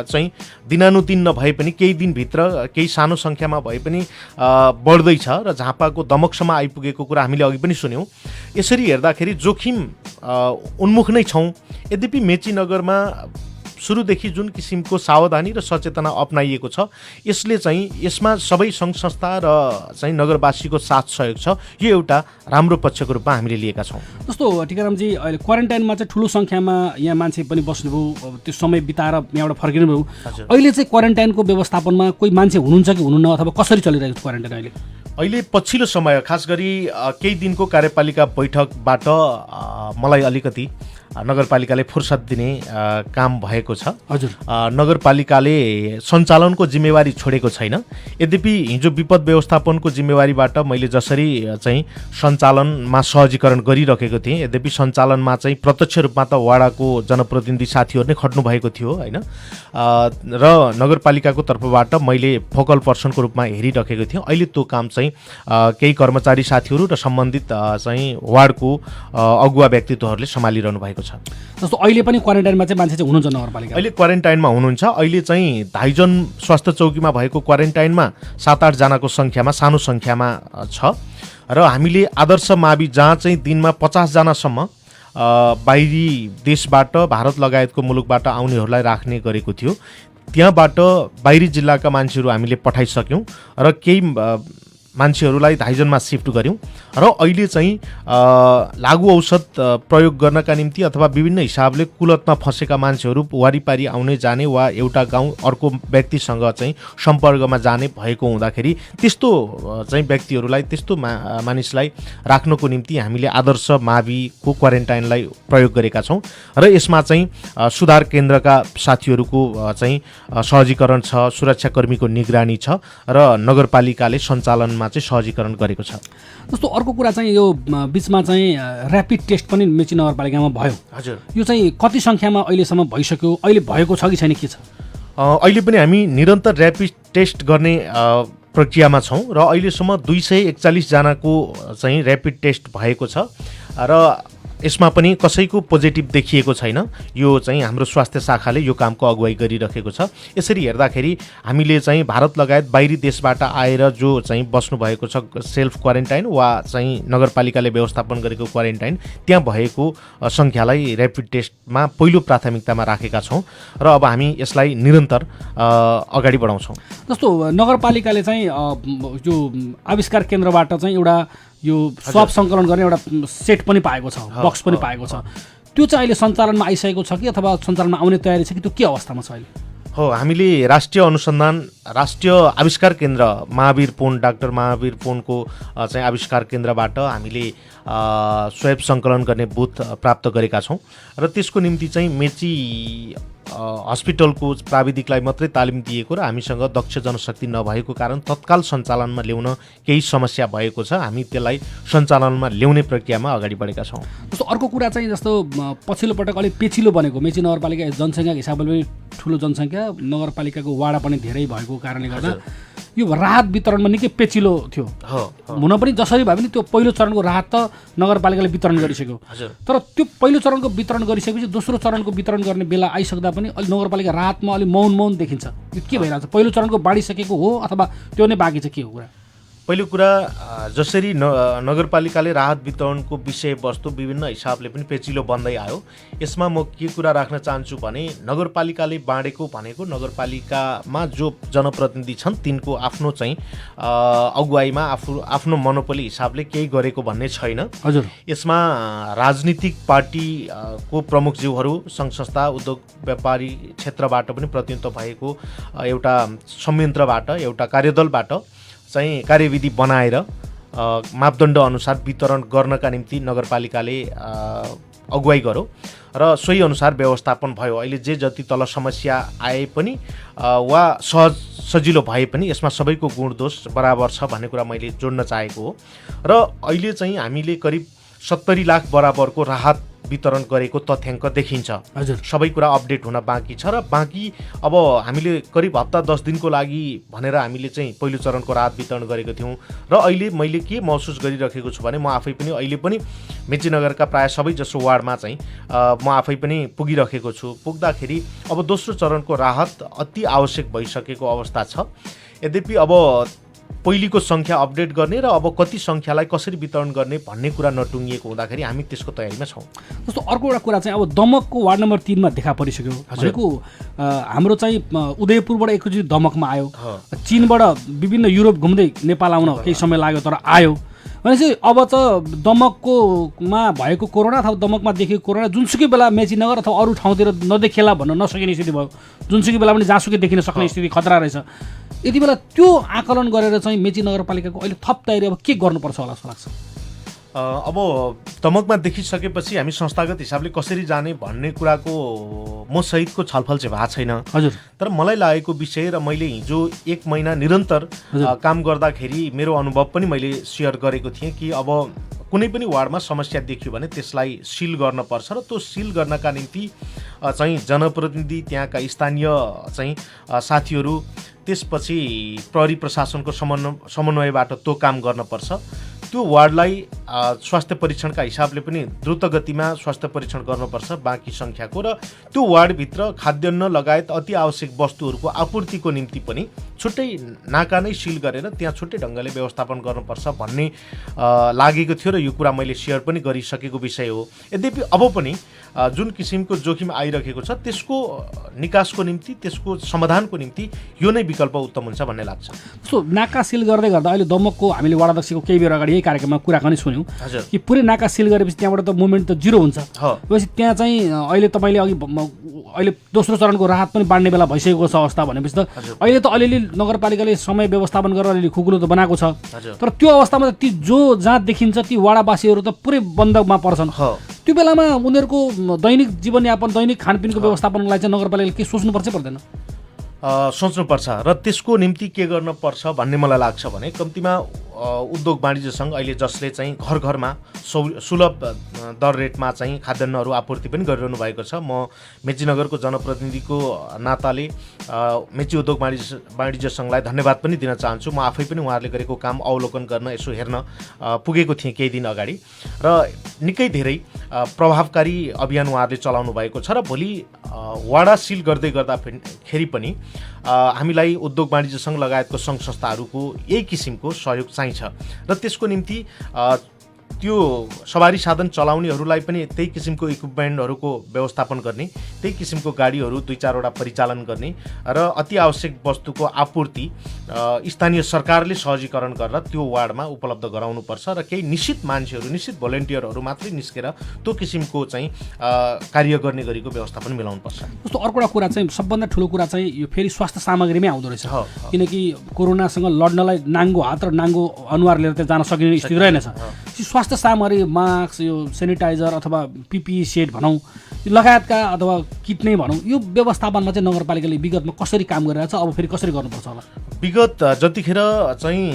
Speaker 5: चाहिँ दिनानुदिन नभए पनि केही दिनभित्र केही सानो सङ्ख्यामा भए पनि बढ्दैछ र झापाको दमकसम्म आइपुगेको कुरा हामीले अघि पनि सुन्यौँ। यसरी हेर्दाखेरि जोखिम उन्मुख नै छौँ। यद्यपि मेची नगरमा सुरुदेखि जुन किसिमको सावधानी र सचेतना अपनाइएको छ यसले चाहिँ यसमा सबै सङ्घ संस्था र चाहिँ नगरवासीको साथ सहयोग छ। यो एउटा राम्रो पक्षको रूपमा हामीले लिएका छौँ।
Speaker 4: जस्तो टिकारामजी अहिले क्वारेन्टाइनमा चाहिँ ठुलो सङ्ख्यामा यहाँ मान्छे पनि बस्नुभयो, त्यो समय बिताएर यहाँबाट फर्किनुभयो। अहिले चाहिँ क्वारेन्टाइनको व्यवस्थापनमा कोही मान्छे हुनुहुन्छ कि हुनुहुन्न, अथवा कसरी चलिरहेको छ क्वारेन्टाइन अहिले?
Speaker 5: अहिले पछिल्लो समय खास गरी केही दिनको कार्यपालिका बैठकबाट मलाई अलिकति नगरपालिकाले फुर्सद दिने काम भएको छ।
Speaker 4: हजुर,
Speaker 5: नगरपालिकाले सञ्चालनको जिम्मेवारी छोडेको छैन। यद्यपि हिजो विपद व्यवस्थापनको जिम्मेवारीबाट मैले जसरी चाहिँ सञ्चालनमा सहजीकरण गरिरहेको थिएँ, यद्यपि सञ्चालनमा चाहिँ प्रत्यक्ष रूपमा त वाडाको जनप्रतिनिधि साथीहरू नै खट्नु भएको थियो होइन, र नगरपालिकाको तर्फबाट मैले फोकल पर्सनको रूपमा हेरिरहेको थिएँ। अहिले त्यो काम चाहिँ केही कर्मचारी साथीहरू र सम्बन्धित चाहिँ वार्डको अगुवा व्यक्तित्वहरूले सम्हालिरहनु भएको छ।
Speaker 4: जस्तो अहिले पनि क्वारेन्टाइनमा चाहिँ मान्छे चाहिँ हुनुहुन्छ नगरपालिका?
Speaker 5: अहिले क्वारेन्टाइनमा हुनुहुन्छ। अहिले चाहिँ धाइजन स्वास्थ्य चौकीमा भएको क्वारेन्टाइनमा 7-8 जनाको सङ्ख्यामा सानो सङ्ख्यामा छ, र हामीले आदर्श मावि जहाँ चाहिँ दिनमा 50 जनासम्म बाहिरी देशबाट भारत लगायतको मुलुकबाट आउनेहरूलाई राख्ने गरेको थियो, त्यहाँबाट बाहिरी जिल्लाका मान्छेहरू हामीले पठाइसक्यौँ र केही मान्छेहरूलाई धाइजनमा सिफ्ट गऱ्यौँ। र अहिले चाहिँ लागु औषध प्रयोग गर्नका निम्ति अथवा विभिन्न हिसाबले कुलतमा फँसेका मान्छेहरू वारिपारि आउने जाने वा एउटा गाउँ अर्को व्यक्तिसँग चाहिँ सम्पर्कमा जाने भएको हुँदाखेरि त्यस्तो चाहिँ व्यक्तिहरूलाई, त्यस्तो मानिसलाई राख्नको निम्ति हामीले आदर्श माविको क्वारेन्टाइनलाई प्रयोग गरेका छौँ। र यसमा चाहिँ सुधार केन्द्रका साथीहरूको चाहिँ सहजीकरण छ, सुरक्षाकर्मीको निगरानी छ, र नगरपालिकाले सञ्चालनमा चाहिँ सहजीकरण गरेको छ।
Speaker 4: जस्तो अर्को कुरा चाहिँ यो बिचमा चाहिँ ऱ्यापिड टेस्ट पनि मेची नगरपालिकामा भयो।
Speaker 5: हजुर,
Speaker 4: यो चाहिँ कति सङ्ख्यामा अहिलेसम्म भइसक्यो, अहिले भएको छ कि छैन, के छ?
Speaker 5: अहिले पनि हामी निरन्तर ऱ्यापिड टेस्ट गर्ने प्रक्रियामा छौँ र अहिलेसम्म 241 जनाको चाहिँ ऱ्यापिड टेस्ट भएको छ, र यसमा पनि कसैको पोजिटिभ देखिएको छैन। यो चाहिँ हाम्रो स्वास्थ्य शाखाले यो कामको अगुवाई गरिरहेको छ। यसरी हेर्दाखेरि हामीले चाहिँ भारत लगायत बाहिरी देशबाट आएर जो चाहिँ बस्नुभएको छ सेल्फ क्वारेन्टाइन वा चाहिँ नगरपालिकाले व्यवस्थापन गरेको क्वारेन्टाइन, त्यहाँ भएको सङ्ख्यालाई ऱ्यापिड टेस्टमा पहिलो प्राथमिकतामा राखेका छौँ र अब हामी यसलाई निरन्तर अगाडि बढाउँछौँ।
Speaker 4: जस्तो नगरपालिकाले चाहिँ जो आविष्कार केन्द्रबाट चाहिँ एउटा यो स्वाब सङ्कलन गर्ने एउटा सेट पनि पाएको छ, बक्स पनि पाएको छ, त्यो चाहिँ अहिले सञ्चालनमा आइसकेको छ कि अथवा सञ्चालनमा आउने तयारी छ कि त्यो के अवस्थामा छ अहिले?
Speaker 5: हो, हामीले राष्ट्रिय अनुसन्धान, राष्ट्रिय आविष्कार केन्द्र महावीर पुन, डाक्टर महावीर पुनको चाहिँ आविष्कार केन्द्रबाट हामीले स्वयं सङ्कलन गर्ने बुथ प्राप्त गरेका छौँ, र त्यसको निम्ति चाहिँ मेची हस्पिटलको प्राविधिकलाई मात्रै तालिम दिएको र हामीसँग दक्ष जनशक्ति नभएको कारण तत्काल सञ्चालनमा ल्याउन केही समस्या भएको छ। हामी त्यसलाई सञ्चालनमा ल्याउने प्रक्रियामा अगाडि बढेका छौँ।
Speaker 4: जस्तो अर्को कुरा चाहिँ जस्तो पछिल्लो पटक अलिक पेचिलो बनेको मेची नगरपालिका जनसङ्ख्याको हिसाबले पनि ठुलो जनसङ्ख्या, नगरपालिकाको वाडा पनि धेरै भएको कारणले गर्दा यो राहत वितरणमा निकै पेचिलो थियो। हुन पनि जसरी भए पनि त्यो पहिलो चरणको राहत त नगरपालिकाले वितरण गरिसक्यो, तर त्यो पहिलो चरणको वितरण गरिसकेपछि दोस्रो चरणको वितरण गर्ने बेला आइसक्दा पनि अलि नगरपालिका राहतमा अलि मौन देखिन्छ। यो के भइरहेको छ? पहिलो चरणको बाँडिसकेको हो अथवा त्यो नै बाँकी छ, के हो कुरा?
Speaker 5: पहिलो कुरा, जसरी नगरपालिकाले राहत वितरणको विषयवस्तु विभिन्न हिसाबले पनि पेचिलो बन्दै आयो। यसमा म के कुरा राख्न चाहन्छु भने नगरपालिकाले बाँडेको भनेको नगरपालिकामा जो जनप्रतिनिधि छन् तिनको आफ्नो चाहिँ अगुवाईमा आफ्नो मनोपली हिसाबले केही गरेको भन्ने छैन।
Speaker 4: हजुर,
Speaker 5: यसमा राजनीतिक पार्टीको प्रमुखज्यूहरू, सङ्घ संस्था, उद्योग व्यापारी क्षेत्रबाट पनि प्रतिनिधित्व भएको एउटा संयन्त्रबाट, एउटा कार्यदलबाट चाहिँ कार्यविधि बनाएर मापदण्ड अनुसार वितरण गर्नका निम्ति नगरपालिकाले अगुवाई गर्यो र सोही अनुसार व्यवस्थापन भयो। अहिले जे जति तल समस्या आए पनि वा सजिलो भए पनि यसमा सबैको गुण दोष बराबर छ भन्ने कुरा मैले जोड्न चाहेको हो। र अहिले चाहिँ हामीले करिब 70 लाख बराबरको राहत वितरण गरेको तथ्याङ्क देखिन्छ।
Speaker 4: हजुर,
Speaker 5: सबै कुरा अपडेट हुन बाँकी छ र बाँकी अब हामीले करिब हप्ता 10 दिनको लागि भनेर हामीले चाहिँ पहिलो चरणको राहत वितरण गरेको थियौँ र अहिले मैले के महसुस गरिरहेको छु भने म आफै पनि अहिले पनि मेचीनगरका प्रायः सबै जसो वार्डमा चाहिँ म आफै पनि पुगिरहेको छु। पुग्दाखेरि अब दोस्रो चरणको राहत अति आवश्यक भइसकेको अवस्था छ। यद्यपि अब पहिलेको सङ्ख्या अपडेट गर्ने र अब कति सङ्ख्यालाई कसरी वितरण गर्ने भन्ने कुरा नटुङ्गिएको हुँदाखेरि हामी त्यसको तयारीमा छौँ।
Speaker 4: जस्तो अर्को एउटा कुरा चाहिँ अब दमकको वार्ड नम्बर 3 मा देखा परिसक्यो भनेको हाम्रो चाहिँ उदयपुरबाट एकैचोटि दमकमा आयो, चीनबाट विभिन्न युरोप घुम्दै नेपाल आउन केही समय लाग्यो तर आयो भनेपछि अब त दमककोमा भएको कोरोना अथवा दमकमा देखेको कोरोना जुनसुकै बेला मेचीनगर अथवा अरू ठाउँतिर नदेखेला भन्न नसकिने स्थिति भयो, जुनसुकै बेला पनि जहाँसुकै देखिन सक्ने स्थिति खतरा रहेछ। यति बेला त्यो आकलन गरेर चाहिँ मेची नगरपालिकाको अहिले थप तयारी अब के गर्नुपर्छ होला जस्तो लाग्छ?
Speaker 5: अब दमकमा देखिसकेपछि हामी संस्थागत हिसाबले कसरी जाने भन्ने कुराको म सहितको छलफल चाहिँ भएको छैन।
Speaker 4: हजुर,
Speaker 5: तर मलाई लागेको विषय र मैले हिजो 1 महिना निरन्तर काम गर्दाखेरि मेरो अनुभव पनि मैले सेयर गरेको थिएँ कि अब कुनै पनि वार्डमा समस्या देखियो भने त्यसलाई सिल गर्नुपर्छ र त्यो सिल गर्नका निम्ति चाहिँ जनप्रतिनिधि, त्यहाँका स्थानीय चाहिँ साथीहरू, त्यसपछि प्रहरी प्रशासनको समन्वयबाट त्यो काम गर्नुपर्छ। त्यो वार्डलाई स्वास्थ्य परीक्षणका हिसाबले पनि द्रुत गतिमा स्वास्थ्य परीक्षण गर्नुपर्छ बाँकी सङ्ख्याको, र त्यो वार्डभित्र खाद्यान्न लगायत अति आवश्यक वस्तुहरूको आपूर्तिको निम्ति पनि छुट्टै नाका नै सिल गरेर त्यहाँ छुट्टै ढङ्गले व्यवस्थापन गर्नुपर्छ भन्ने लागेको थियो र यो कुरा मैले सेयर पनि गरिसकेको विषय हो। यद्यपि अब पनि जुन किसिमको जोखिम आइरहेको छ त्यसको निकासको निम्ति, त्यसको समाधानको निम्ति यो नै विकल्प उत्तम हुन्छ भन्ने लाग्छ।
Speaker 4: सो नाका सिल गर्दै गर्दा अहिले दमकको हामीले वडा अध्यक्षको केही बेर अगाडि यही कार्यक्रममा कुराकानी सुन्यौँ कि पुरै नाका सिल गरेपछि त्यहाँबाट त मुभमेन्ट त जिरो हुन्छ। भनेपछि त्यहाँ चाहिँ अहिले तपाईँले अहिले दोस्रो चरणको राहत पनि बाँड्ने बेला भइसकेको छ अवस्था भनेपछि त अहिले त अलिअलि नगरपालिकाले समय व्यवस्थापन गरेर अलिअलि खुकुलो त बनाएको छ, तर त्यो अवस्थामा ती जहाँ देखिन्छ ती वाडावासीहरू त पुरै बन्दमा पर्छन्। त्यो बेलामा उनीहरूको दैनिक जीवनयापन, दैनिक खानपिनको व्यवस्थापनलाई चाहिँ नगरपालिकाले के सोच्नुपर्छ पर्दैन?
Speaker 5: सोच्नुपर्छ र त्यसको निम्ति के गर्नुपर्छ भन्ने मलाई लाग्छ भने कम्तीमा उद्योग वाणिज्य सङ्घ अहिले जसले चाहिँ घर घरमा सुलभ दर रेटमा चाहिँ खाद्यान्नहरू आपूर्ति पनि गरिरहनु भएको छ, म मेचीनगरको जनप्रतिनिधिको नाताले मेची उद्योग वाणिज्य सङ्घलाई धन्यवाद पनि दिन चाहन्छु। म आफै पनि उहाँहरूले गरेको काम अवलोकन गर्न यसो हेर्न पुगेको थिएँ केही दिन अगाडि र निकै धेरै प्रभावकारी अभियान उहाँहरूले चलाउनु भएको छ र भोलि वाडा सिल गर्दै गर्दाखेरि पनि हामीलाई उद्योग वाणिज्य सङ्घ लगायतको सङ्घ संस्थाहरूको यही किसिमको सहयोग चाहिन्छ र त्यसको निम्ति त्यो सवारी साधन चलाउनेहरूलाई पनि त्यही किसिमको इक्विपमेन्टहरूको व्यवस्थापन गर्ने, त्यही किसिमको गाडीहरू 2-4वटा परिचालन गर्ने र अति आवश्यक वस्तुको आपूर्ति स्थानीय सरकारले सहजीकरण गरेर त्यो वार्डमा उपलब्ध गराउनुपर्छ र केही निश्चित मान्छेहरू, निश्चित भोलिन्टियरहरू मात्रै निस्केर त्यो किसिमको चाहिँ कार्य गर्ने गरीको व्यवस्था पनि मिलाउनुपर्छ।
Speaker 4: जस्तो अर्को एउटा कुरा चाहिँ सबभन्दा ठुलो कुरा चाहिँ यो फेरि स्वास्थ्य सामग्रीमै आउँदो रहेछ, किनकि कोरोनासँग लड्नलाई नाङ्गो हात र नाङ्गो अनुहार लिएर त्यहाँ जान सकिने स्थिति रहेनछ। स्वास्थ्य सामग्री, मास्क, यो सेनिटाइजर अथवा पिपिई सेट भनौँ लगायतका अथवा किट नै भनौँ, यो व्यवस्थापनमा चाहिँ नगरपालिकाले विगतमा कसरी काम गरिरहेछ, अब फेरि कसरी गर्नुपर्छ होला?
Speaker 5: विगत जतिखेर चाहिँ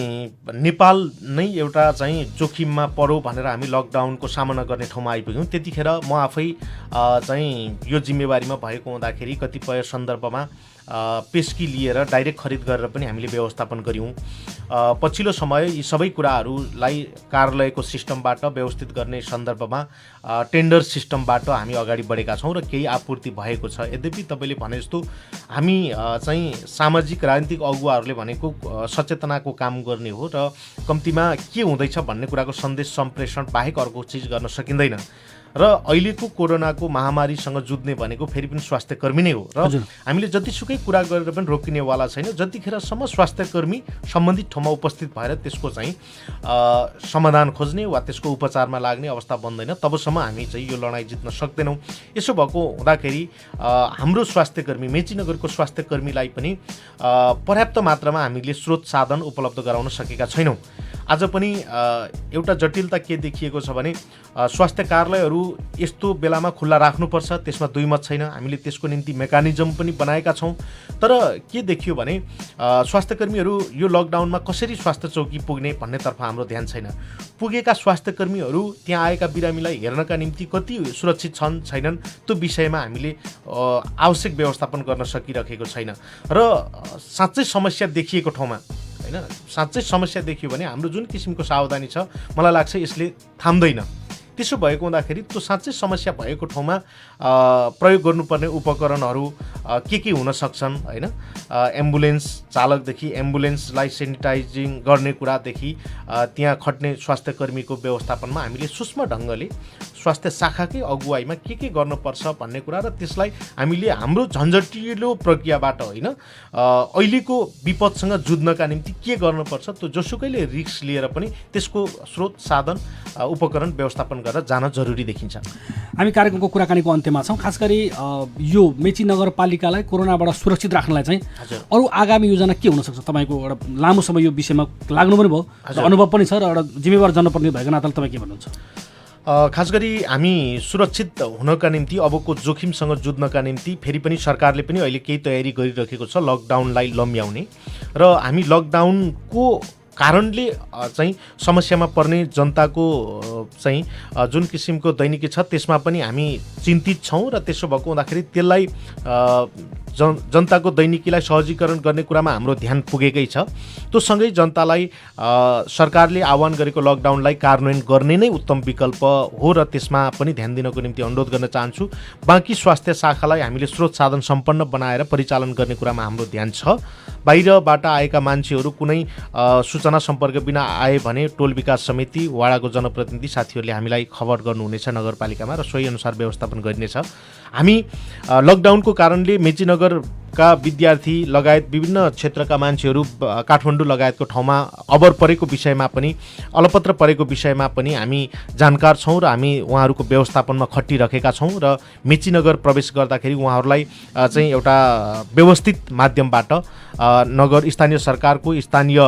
Speaker 5: नेपाल नै एउटा चाहिँ जोखिममा पऱ्यो भनेर हामी लकडाउनको सामना गर्ने ठाउँमा आइपुग्यौँ, त्यतिखेर म आफै चाहिँ यो जिम्मेवारीमा भएको हुँदाखेरि कतिपय सन्दर्भमा पेस्की लिएर डाइरेक्ट खरिद गरेर पनि हामीले व्यवस्थापन गऱ्यौँ। पछिल्लो समय यी सबै कुराहरूलाई कार्यालयको सिस्टमबाट व्यवस्थित गर्ने सन्दर्भमा टेन्डर सिस्टमबाट हामी अगाडि बढेका छौँ र केही आपूर्ति भएको छ। यद्यपि तपाईँले भने जस्तो हामी चाहिँ सामाजिक राजनीतिक अगुवाहरूले भनेको सचेतनाको काम गर्ने हो र कम्तीमा के हुँदैछ भन्ने कुराको सन्देश सम्प्रेषण बाहेक अर्को चिज गर्न सकिँदैन र अहिलेको कोरोनाको महामारीसँग जुझ्ने भनेको फेरि पनि स्वास्थ्यकर्मी नै हो र हामीले जतिसुकै कुरा गरेर पनि रोकिनेवाला छैन। जतिखेरसम्म स्वास्थ्यकर्मी सम्बन्धित ठाउँमा उपस्थित भएर त्यसको चाहिँ समाधान खोज्ने वा त्यसको उपचारमा लाग्ने अवस्था बन्दैन, तबसम्म हामी चाहिँ यो लडाइँ जित्न सक्दैनौँ। यसो भएको हुँदाखेरि हाम्रो स्वास्थ्यकर्मी, मेचीनगरको स्वास्थ्यकर्मीलाई पनि पर्याप्त मात्रामा हामीले स्रोत साधन उपलब्ध गराउन सकेका छैनौँ। आज पनि एउटा जटिलता के देखिएको छ भने स्वास्थ्य कार्यालयहरू यस्तो बेलामा खुल्ला राख्नुपर्छ, त्यसमा दुई मत छैन। हामीले त्यसको निम्ति मेकानिजम पनि बनाएका छौँ, तर के देखियो भने स्वास्थ्यकर्मीहरू यो लकडाउनमा कसरी स्वास्थ्य चौकी पुग्ने भन्नेतर्फ हाम्रो ध्यान छैन। पुगेका स्वास्थ्यकर्मीहरू त्यहाँ आएका बिरामीलाई हेर्नका निम्ति कति सुरक्षित छन् छैनन् त्यो विषयमा हामीले आवश्यक व्यवस्थापन गर्न सकिरहेको छैन र साँच्चै समस्या देखिएको ठाउँमा साँच्चै समस्या देखियो भने हाम्रो जुन किसिमको सावधानी छ मलाई लाग्छ यसले थाम्दैन। त्यसो भएको हुँदाखेरि त्यो साँच्चै समस्या भएको ठाउँमा प्रयोग गर्नुपर्ने उपकरणहरू के हुन सक्छन् होइन, एम्बुलेन्स चालकदेखि एम्बुलेन्सलाई सेनिटाइजिङ गर्ने कुरादेखि त्यहाँ खट्ने स्वास्थ्य कर्मीको व्यवस्थापनमा हामीले सूक्ष्म ढङ्गले स्वास्थ्य शाखाकै अगुवाईमा के गर्नुपर्छ भन्ने कुरा र त्यसलाई हामीले हाम्रो झन्झटिलो प्रक्रियाबाट होइन अहिलेको विपदसँग जुझ्नका निम्ति के गर्नुपर्छ त्यो जोसुकैले रिस्क लिएर पनि त्यसको स्रोत साधन उपकरण व्यवस्थापन गरेर जान जरुरी देखिन्छ।
Speaker 4: हामी कार्यक्रमको कुराकानीको अन्त्यमा छौँ। खास गरी यो मेची नगरपालिकालाई कोरोनाबाट सुरक्षित राख्नलाई चाहिँ अरू आगामी योजना के हुनसक्छ? तपाईँको एउटा लामो समय यो विषयमा लाग्नु पनि भयो र अनुभव पनि छ र एउटा जिम्मेवार जनप्रतिनिधि भएको नाताले तपाईँ के भन्नुहुन्छ?
Speaker 5: खास गरी हामी सुरक्षित हुनका निम्ति अबको जोखिमसँग जुझ्नका निम्ति फेरि पनि सरकारले पनि अहिले केही तयारी गरिरहेको छ लकडाउनलाई लम्ब्याउने, र हामी लकडाउनको कारणले चाहिँ समस्यामा पर्ने जनताको चाहिँ जुन किसिमको दैनिकी छ त्यसमा पनि हामी चिन्तित छौँ र त्यसो भएको हुँदाखेरि त्यसलाई जनताको दैनिकीलाई सहजीकरण गर्ने कुरामा हाम्रो ध्यान पुगेकै छ। त्यो सँगै जनतालाई सरकारले आह्वान गरेको लकडाउनलाई कार्यान्वयन गर्ने नै उत्तम विकल्प हो र त्यसमा पनि ध्यान दिनको निम्ति अनुरोध गर्न चाहन्छु। बाँकी स्वास्थ्य शाखालाई हामीले स्रोत साधन सम्पन्न बनाएर परिचालन गर्ने कुरामा हाम्रो ध्यान छ। बाहिरबाट आएका मान्छेहरू कुनै सूचना सम्पर्क बिना आए भने टोल विकास समिति वाडाको जनप्रतिनिधि साथीहरूले हामीलाई खबर गर्नुहुनेछ नगरपालिकामा र सोही अनुसार व्यवस्थापन गरिनेछ। हामी लकडाउनको कारणले मेचीनगरका विद्यार्थी लगायत विभिन्न क्षेत्रका मान्छेहरू काठमाडौँ लगायतको ठाउँमा अबर परेको विषयमा पनि अलपत्र परेको विषयमा पनि हामी जानकार छौँ र हामी उहाँहरूको व्यवस्थापनमा खटिरहेका छौँ र मेचीनगर प्रवेश गर्दाखेरि उहाँहरूलाई चाहिँ एउटा व्यवस्थित माध्यमबाट नगर स्थानीय सरकारको स्थानीय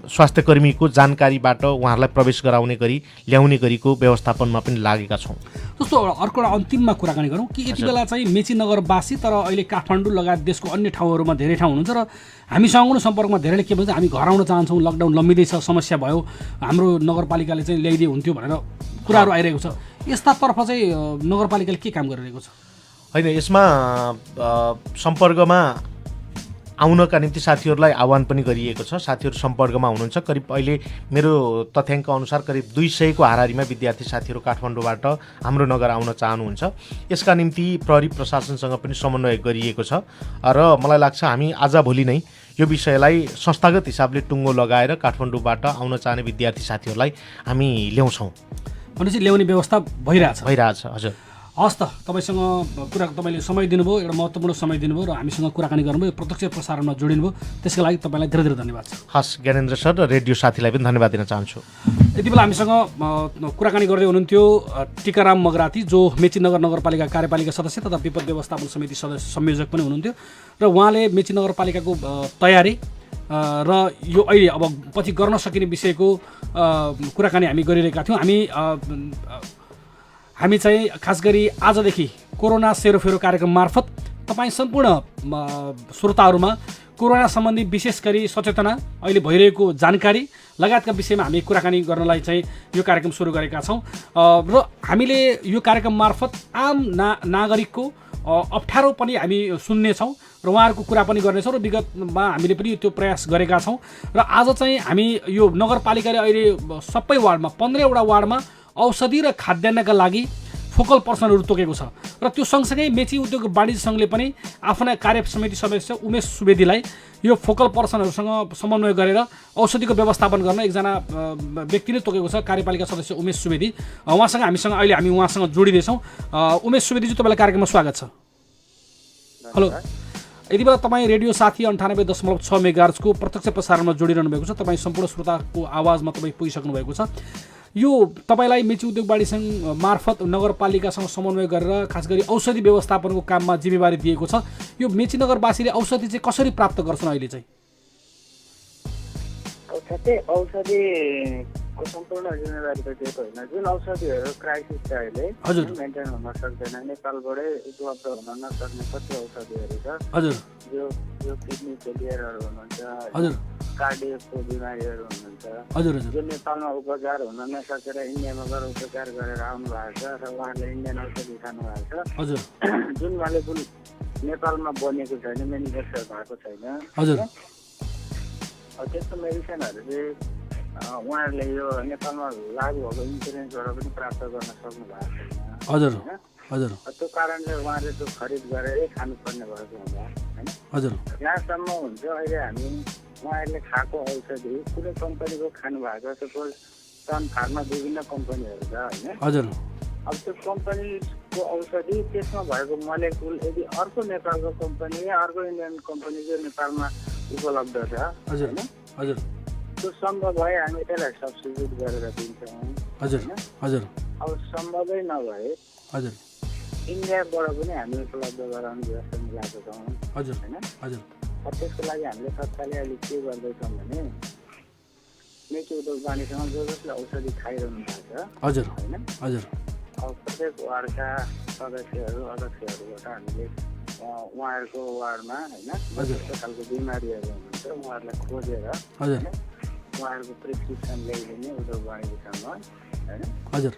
Speaker 5: स्वास्थ्य कर्मीको जानकारीबाट उहाँहरूलाई प्रवेश गराउने गरी ल्याउने गरीको व्यवस्थापनमा पनि लागेका छौँ।
Speaker 4: जस्तो अर्को एउटा अन्तिममा कुराकानी गरौँ कि यति बेला चाहिँ मेचीनगरवासी तर अहिले काठमाडौँ लगायत देशको अन्य ठाउँहरूमा धेरै ठाउँ हुनुहुन्छ र हामीसँग पनि सम्पर्कमा धेरैले के भन्छ हामी घर आउन चाहन्छौँ, लकडाउन लम्बिँदैछ, समस्या भयो, हाम्रो नगरपालिकाले चाहिँ ल्याइदिए हुन्थ्यो भनेर कुराहरू आइरहेको छ। यस्तातर्फ चाहिँ नगरपालिकाले के काम गरिरहेको छ?
Speaker 5: होइन, यसमा सम्पर्कमा आउनका निम्ति साथीहरूलाई आह्वान पनि गरिएको छ। साथीहरू सम्पर्कमा हुनुहुन्छ। करिब अहिले मेरो तथ्याङ्क अनुसार करिब 200 को हाराहारीमा विद्यार्थी साथीहरू काठमाडौँबाट हाम्रो नगर आउन चाहनुहुन्छ। यसका निम्ति प्रहरी प्रशासनसँग पनि समन्वय गरिएको छ र मलाई लाग्छ हामी आजभोलि नै यो विषयलाई संस्थागत हिसाबले टुङ्गो लगाएर काठमाडौँबाट आउन चाहने विद्यार्थी साथीहरूलाई हामी ल्याउँछौँ।
Speaker 4: भनेपछि ल्याउने व्यवस्था भइरहेछ?
Speaker 5: हजुर।
Speaker 4: हस् त, तपाईँले समय दिनुभयो, एउटा महत्त्वपूर्ण समय दिनुभयो र हामीसँग कुराकानी गर्नुभयो, प्रत्यक्ष प्रसारणमा जोडिनुभयो, त्यसको लागि तपाईँलाई धेरै धेरै धन्यवाद छ।
Speaker 5: हस् ज्ञानेन्द्र सर र रेडियो साथीलाई पनि धन्यवाद दिन चाहन्छु।
Speaker 4: यति बेला हामीसँग कुराकानी गर्दै हुनुहुन्थ्यो टिकाराम मगराती, जो मेचीनगर नगरपालिका कार्यपालिका सदस्य तथा विपद व्यवस्थापन समिति संयोजक पनि हुनुहुन्थ्यो र उहाँले मेची नगरपालिकाको तयारी र यो अहिले अब पछि गर्न सकिने विषयको कुराकानी हामी गरिरहेका थियौँ। हामी चाहिँ खास गरी आजदेखि कोरोना सेरोफेरो कार्यक्रम मार्फत तपाईँ सम्पूर्ण श्रोताहरूमा कोरोना सम्बन्धी विशेष गरी सचेतना, अहिले भइरहेको जानकारी लगायतका विषयमा हामी कुराकानी गर्नलाई चाहिँ यो कार्यक्रम सुरु गरेका छौँ र हामीले यो कार्यक्रम मार्फत आम नागरिकको अप्ठ्यारो पनि हामी सुन्नेछौँ र उहाँहरूको कुरा पनि गर्नेछौँ र विगतमा हामीले पनि त्यो प्रयास गरेका छौँ र आज चाहिँ हामी यो नगरपालिकाले अहिले सबै वार्डमा 15वटा वार्डमा औषधि र खाद्यान्नका लागि फोकल पर्सनहरू तोकेको छ र त्यो सँगसँगै मेची उद्योग वाणिज्य सङ्घले पनि आफ्ना कार्य समिति सदस्य उमेश सुवेदीलाई यो फोकल पर्सनहरूसँग समन्वय गरेर औषधिको व्यवस्थापन गर्न एकजना व्यक्ति नै तोकेको छ, कार्यपालिका सदस्य उमेश सुवेदी। उहाँसँग अहिले हामी उहाँसँग जोडिँदैछौँ। उमेश सुवेदीजी, तपाईँलाई कार्यक्रममा स्वागत छ। हेलो, यति बेला तपाईँ रेडियो साथी 98.6 मेगाहर्जको प्रत्यक्ष प्रसारणमा जोडिरहनु भएको छ। तपाईँ सम्पूर्ण श्रोताको आवाजमा तपाईँ पुगिसक्नु भएको छ। यो तपाईँलाई मेची उद्योग वाणिज्य सङ्घ मार्फत नगरपालिकासँग समन्वय गरेर खास गरी औषधि व्यवस्थापनको काममा जिम्मेवारी दिएको छ। यो मेची नगरवासीले औषधि चाहिँ कसरी प्राप्त गर्छन् अहिले चाहिँ?
Speaker 6: औषधिको सम्पूर्ण जिम्मेवारी त दिएको होइन। जुन औषधिहरू क्राइसिस छ अहिले मेन्टेन हुन सक्दैन, नेपालबाटै उपलब्ध हुन नसक्ने कति औषधिहरू छ जो किडनी फेलियरहरू हुनुहुन्छ, कार्डियोको बिमारीहरू हुनुहुन्छ, जो नेपालमा उपचार हुन नसकेर इन्डियामा गएर उपचार गरेर आउनु भएको छ र उहाँहरूले इन्डियन औषधि खानु भएको छ, जुन मोलेकुल नेपालमा बनेको छैन, म्यानुफ्याक्चर भएको छैन। त्यस्तो मेडिसिनहरू चाहिँ उहाँहरूले यो नेपालमा लागू भएको इन्सुरेन्सबाट पनि प्राप्त गर्न सक्नु भएको छैन।
Speaker 4: हजुर
Speaker 6: होइन?
Speaker 4: हजुर
Speaker 6: त्यो कारणले उहाँले त्यो खरिद गरेरै खानुपर्ने भएको हुन्छ होइन।
Speaker 4: हजुर
Speaker 6: जहाँसम्म हुन्छ अहिले हामी उहाँहरूले खाएको औषधि कुनै कम्पनीको खानु भएको सपोज सन फार्मा विभिन्न कम्पनीहरू छ होइन।
Speaker 4: हजुर
Speaker 6: अब त्यो कम्पनीको औषधि त्यसमा भएको मोलेकुल यदि अर्को नेपालको कम्पनी या अर्को इन्डियन कम्पनीको नेपालमा उपलब्ध छ
Speaker 4: हजुर
Speaker 6: होइन,
Speaker 4: हजुर
Speaker 6: त्यो सम्भव भए हामी त्यसलाई सब्स्टिट्युट गरेर दिन्छौँ।
Speaker 4: हजुर हजुर
Speaker 6: अब सम्भवै नभए
Speaker 4: हजुर
Speaker 6: इन्डियाबाट पनि हामी उपलब्ध गराउने व्यवस्था मिलाएको छौँ
Speaker 4: हजुर
Speaker 6: होइन।
Speaker 4: हजुर
Speaker 6: त्यसको लागि हामीले तत्कालै अहिले के गर्दैछौँ भने मेची उद्योग वाणीसँग जो जसले औषधि खाइरहनु भएको छ
Speaker 4: हजुर
Speaker 6: होइन,
Speaker 4: हजुर
Speaker 6: अब प्रत्येक वार्डका सदस्यहरू अध्यक्षहरूबाट हामीले उहाँहरूको वार्डमा होइन जस्तो खालको बिमारीहरू हुनुहुन्छ उहाँहरूलाई खोजेर
Speaker 4: हजुर
Speaker 6: होइन उहाँहरूको प्रिस्क्रिप्सन ल्याइदिने उद्योग वाणीसँग होइन।
Speaker 4: हजुर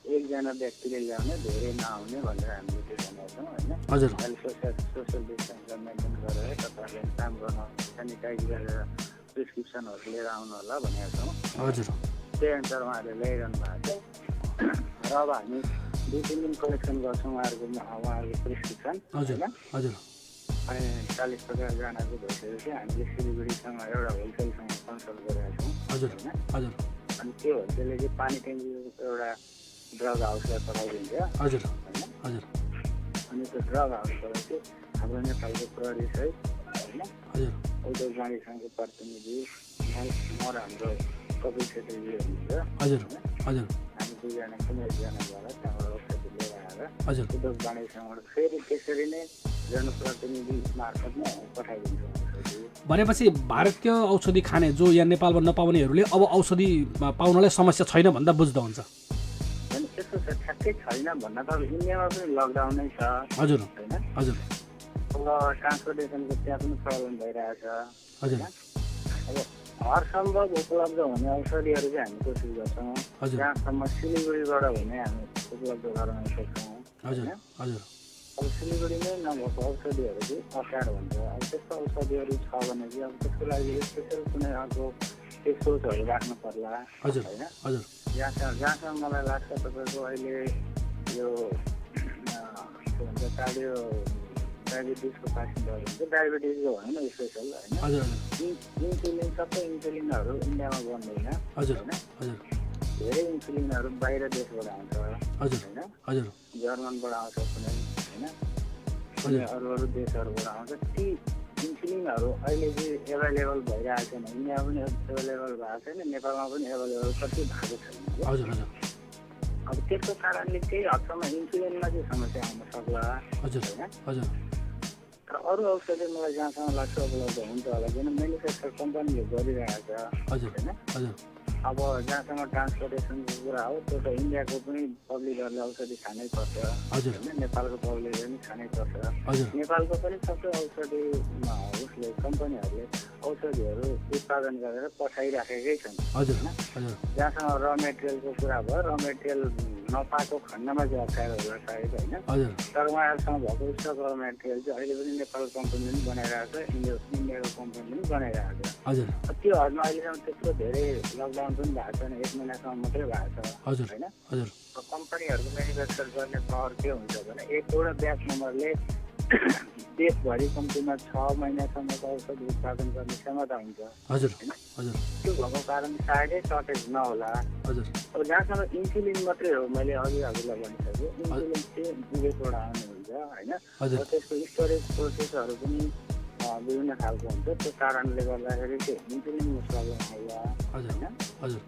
Speaker 6: एकजना व्यक्तिले ल्याउने धेरै नआउने भनेर हामीले त्यो भनेका छौँ होइन।
Speaker 4: हजुर
Speaker 6: अहिले सोसियल डिस्टेन्सलाई मेन्टेन गरेर तपाईँहरूले काम गर्न सेनिटाइज गरेर प्रिस्क्रिप्सनहरू लिएर आउनु होला भनेका छौँ।
Speaker 4: हजुर
Speaker 6: त्यही अनुसार उहाँहरूले ल्याइरहनु भएको छ र अब हामी 2-3 दिन कलेक्सन गर्छौँ उहाँहरूको प्रिस्क्रिप्सन
Speaker 4: हजुर
Speaker 6: होइन।
Speaker 4: हजुर
Speaker 6: अनि 40-50जनाको भइसकेपछि हामीले सिलगढीसँग एउटा होलसेलसँग कन्सल्ट गरेका छौँ
Speaker 4: हजुर
Speaker 6: होइन।
Speaker 4: हजुर
Speaker 6: अनि त्यो होलसेलले चाहिँ पानी ट्याङ्कीको एउटा ड्रग हाउसलाई पठाइदिन्छ
Speaker 4: हजुर
Speaker 6: होइन।
Speaker 4: हजुर
Speaker 6: अनि त्यो ड्रग हाउसबाट चाहिँ हाम्रो नेपालको प्रहरी सहित होइन
Speaker 4: हजुर
Speaker 6: उद्योग वाणिज्य सङ्घको प्रतिनिधि म र हाम्रो कपिल छेत्रीजी हुनुहुन्छ
Speaker 4: हजुर हजुर
Speaker 6: हामी दुईजना कुनै एकजना गएर त्यहाँबाट औषधि लिएर आएर
Speaker 4: हजुर
Speaker 6: उद्योग वाणिज्य सङ्घबाट फेरि त्यसरी नै जनप्रतिनिधि मार्फत नै पठाइदिन्छौँ औषधि।
Speaker 4: भनेपछि भारतीय औषधि खाने जो यहाँ नेपालमा नपाउनेहरूले अब औषधि पाउनलाई समस्या छैन भन्दा बुझ्दा हुन्छ।
Speaker 6: अनि त्यस्तो छ ठ्याक्कै छैन भन्दा त अब इन्डियामा पनि लकडाउनै छ
Speaker 4: हजुर
Speaker 6: होइन।
Speaker 4: हजुर
Speaker 6: अब ट्रान्सपोर्टेसनको त्यहाँ पनि प्रब्लम भइरहेछ
Speaker 4: हजुर
Speaker 6: होइन। अब हरसम्भव उपलब्ध हुने औषधिहरू चाहिँ हामी कोसिस गर्छौँ
Speaker 4: हजुर
Speaker 6: जहाँसम्म सिलगढीबाट हुने हामी उपलब्ध गराउन सक्छौँ
Speaker 4: हजुर
Speaker 6: होइन।
Speaker 4: हजुर
Speaker 6: अब सिलगढीमै नभएको औषधिहरू चाहिँ अप्ठ्यारो हुन्छ। अब त्यस्तो औषधिहरू छ भने चाहिँ अब त्यसको लागि स्पेसल कुनै अर्को टेस्टहरू राख्नु पर्ला
Speaker 4: हजुर
Speaker 6: होइन।
Speaker 4: हजुर
Speaker 6: जहाँसम्म मलाई लाग्छ तपाईँको अहिले यो के भन्छ डायबिटिजको पेसेन्टहरू हुन्छ डायबिटिजको होइन स्पेसल होइन।
Speaker 4: हजुर
Speaker 6: इन्सुलिन सबै इन्सुलिनहरू इन्डियामा बन्दैन
Speaker 4: हजुर
Speaker 6: होइन।
Speaker 4: हजुर
Speaker 6: धेरै इन्सुलिनहरू बाहिर देशबाट आउँछ
Speaker 4: हजुर
Speaker 6: होइन।
Speaker 4: हजुर
Speaker 6: जर्मनबाट आउँछ कुनै होइन कुनै अरू देशहरूबाट आउँछ। ती इन्सुलिनहरू अहिले चाहिँ एभाइलेबल भइरहेको छैन। इन्डियामा पनि एभाइलेबल भएको छैन, नेपालमा पनि एभाइलेबल कति भएको छैन।
Speaker 4: हजुर हजुर
Speaker 6: अब त्यसको कारणले केही हदसम्म इन्सुलिनमा चाहिँ समस्या आउन सक्ला
Speaker 4: हजुर
Speaker 6: होइन।
Speaker 4: हजुर
Speaker 6: तर अरू औषधि मलाई जहाँसम्म लाग्छ उपलब्ध हुन्छ होला किन मेनुफ्याक्चर कम्पनीले गरिरहेको छ
Speaker 4: हजुर
Speaker 6: होइन।
Speaker 4: हजुर
Speaker 6: अब जहाँसम्म ट्रान्सपोर्टेसनको कुरा हो त्यो त इन्डियाको पनि पब्लिकहरूले औषधि खानै पर्छ
Speaker 4: हजुर
Speaker 6: होइन। नेपालको पब्लिकले पनि खानै पर्छ।
Speaker 4: हजुर
Speaker 6: नेपालको पनि सबै औषधि उसले कम्पनीहरूले औषधिहरू उत्पादन गरेर पठाइराखेकै छन्
Speaker 4: हजुर
Speaker 6: होइन।
Speaker 4: हजुर
Speaker 6: जहाँसम्म र मेटेरियलको कुरा भयो र मेटेरियल नपाएको खण्डमा चाहिँ अप्ठ्यारो होला सायद होइन।
Speaker 4: हजुर
Speaker 6: तर उहाँहरूसँग भएको स्टक र मेटेरियल चाहिँ अहिले पनि नेपाल कम्पनीले पनि बनाइरहेको छ, इन्डियाको कम्पनीले पनि बनाइरहेको छ।
Speaker 4: हजुर
Speaker 6: त्यो हदमा अहिलेसम्म त्यत्रो धेरै लकडाउन पनि भएको छैन, 1 महिनासम्म मात्रै भएको छ
Speaker 4: हजुर
Speaker 6: होइन।
Speaker 4: हजुर
Speaker 6: कम्पनीहरूको म्यानुफ्याक्चर गर्ने पावर के हुन्छ भने एउटा ब्याच नम्बरले देशभरि कम्तीमा 6 महिनासम्मको औषधि उत्पादन गर्ने क्षमता हुन्छ
Speaker 4: हजुर
Speaker 6: होइन।
Speaker 4: हजुर
Speaker 6: त्यो भएको कारण सायदै सर्टेज नहोला।
Speaker 4: हजुर
Speaker 6: अब जहाँसम्म इन्सुलिन मात्रै हो, मैले अघि हजुरलाई भनिसकेँ इन्सुलिन चाहिँ विदेशबाट आउने हुन्छ होइन।
Speaker 4: हजुर
Speaker 6: त्यसको स्टोरेज प्रोसेसहरू पनि विभिन्न खालको हुन्छ। त्यो कारणले गर्दाखेरि चाहिँ इन्सुलिनमा प्रब्लम आउला
Speaker 4: हजुर
Speaker 6: होइन।
Speaker 4: हजुर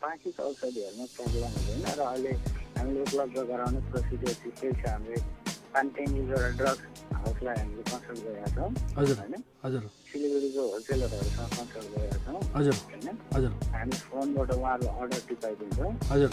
Speaker 6: बाँकीको औषधिहरूमा प्रब्लम हुँदैन र अहिले हामीले उपलब्ध गराउने प्रोसिडियर चाहिँ त्यही छ। हामीले पानीट्याङ्कीको एउटा ड्रग हाउसलाई हामीले कन्सल्ट गरेका छौँ
Speaker 4: हजुर
Speaker 6: होइन।
Speaker 4: हजुर
Speaker 6: सिलगढीको होलसेलरहरूसँग कन्सल्ट गरेका छौँ
Speaker 4: हजुर
Speaker 6: होइन।
Speaker 4: हजुर
Speaker 6: हामी फोनबाट उहाँहरूलाई अर्डर टिपाइदिन्छौँ
Speaker 4: हजुर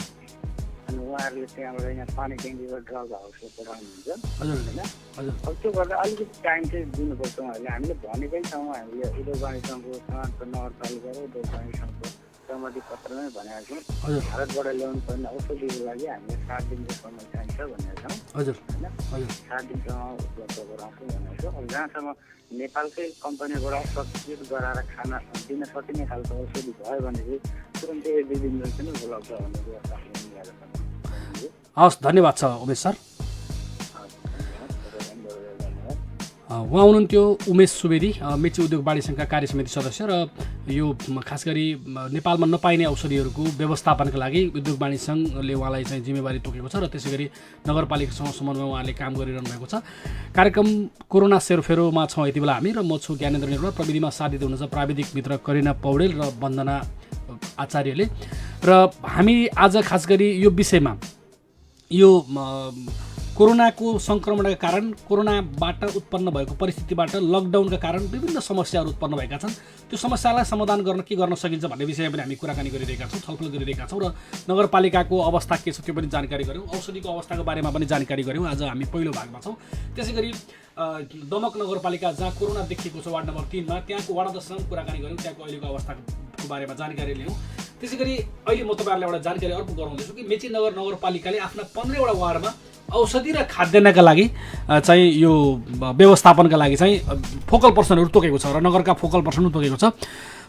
Speaker 6: अनि उहाँहरूले त्यहाँबाट यहाँ पानीट्याङ्कीको ड्रग हाउसलाई पठाउनुहुन्छ
Speaker 4: हजुर
Speaker 6: होइन।
Speaker 4: हजुर
Speaker 6: अब त्यो गर्दा अलिकति टाइम चाहिँ दिनुपर्छ उहाँहरूले। हामीले भनेकै छौँ, हामीले उद्योग वाणिज्य सङ्घको समाजको नगरपालिका र उद्योग वाणिज्य सङ्घको सहमति पत्रमै भनेका छौँ
Speaker 4: हजुर
Speaker 6: भारतबाट ल्याउनु पर्ने औषधिको लागि हामीले 7 दिनको समय चाहिन्छ भनेका छौँ
Speaker 4: हजुर
Speaker 6: होइन
Speaker 4: हजुर
Speaker 6: 7 दिनसम्म उपलब्ध गराउँछौँ भनेको छौँ। अब जहाँसम्म नेपालकै कम्पनीबाट सब्सिट्युट गराएर खान दिन सकिने खालको औषधि भयो भने चाहिँ तुरन्तै 1-2 दिनमा पनि उपलब्ध हुने व्यवस्था मिलाएर छ।
Speaker 4: हवस्, धन्यवाद छ उमेश सर। उहाँ हुनुहुन्थ्यो उमेश सुवेदी, मेची उद्योग वाणिज्य सङ्घका कार्य समिति सदस्य र यो खास गरी नेपालमा नपाइने औषधिहरूको व्यवस्थापनका लागि उद्योग वाणिज्य सङ्घले उहाँलाई चाहिँ जिम्मेवारी तोकेको छ र त्यसै गरी नगरपालिकासँग समन्वय उहाँले काम गरिरहनु भएको छ। कार्यक्रम कोरोना सेरोफेरोमा छौँ यति बेला हामी, र म छु ज्ञानेन्द्र निर्मल, प्रविधिमा साथ दिँदै हुनुहुन्छ प्राविधिक मित्र करिना पौडेल र वन्दना आचार्यले। र हामी आज खास गरी यो विषयमा यो कोरोनाको सङ्क्रमणका कारण, कोरोनाबाट उत्पन्न भएको परिस्थितिबाट, लकडाउनका कारण विभिन्न समस्याहरू उत्पन्न भएका छन्। त्यो समस्यालाई समाधान गर्न के गर्न सकिन्छ भन्ने विषयमा पनि हामी कुराकानी गरिरहेका छौँ, छलफल गरिरहेका छौँ, र नगरपालिकाको अवस्था के छ त्यो पनि जानकारी गऱ्यौँ, औषधिको अवस्थाको बारेमा पनि जानकारी गऱ्यौँ। आज हामी पहिलो भागमा छौँ। त्यसै गरी दमक नगरपालिका जहाँ कोरोना देखिएको छ वार्ड नम्बर 3 मा, त्यहाँको वार्ड अध्यक्षसँग कुराकानी गऱ्यौँ, त्यहाँको अहिलेको अवस्थाको बारेमा जानकारी लियौँ। त्यसै गरी अहिले म तपाईँहरूलाई एउटा जानकारी अर्को गराउँदैछु कि मेची नगरपालिकाले आफ्ना 15 वटा वार्डमा औषधि र खाद्यान्नका लागि चाहिँ यो व्यवस्थापनका लागि चाहिँ फोकल पर्सनहरू तोकेको छ र नगरका फोकल पर्सन तोकेको छ।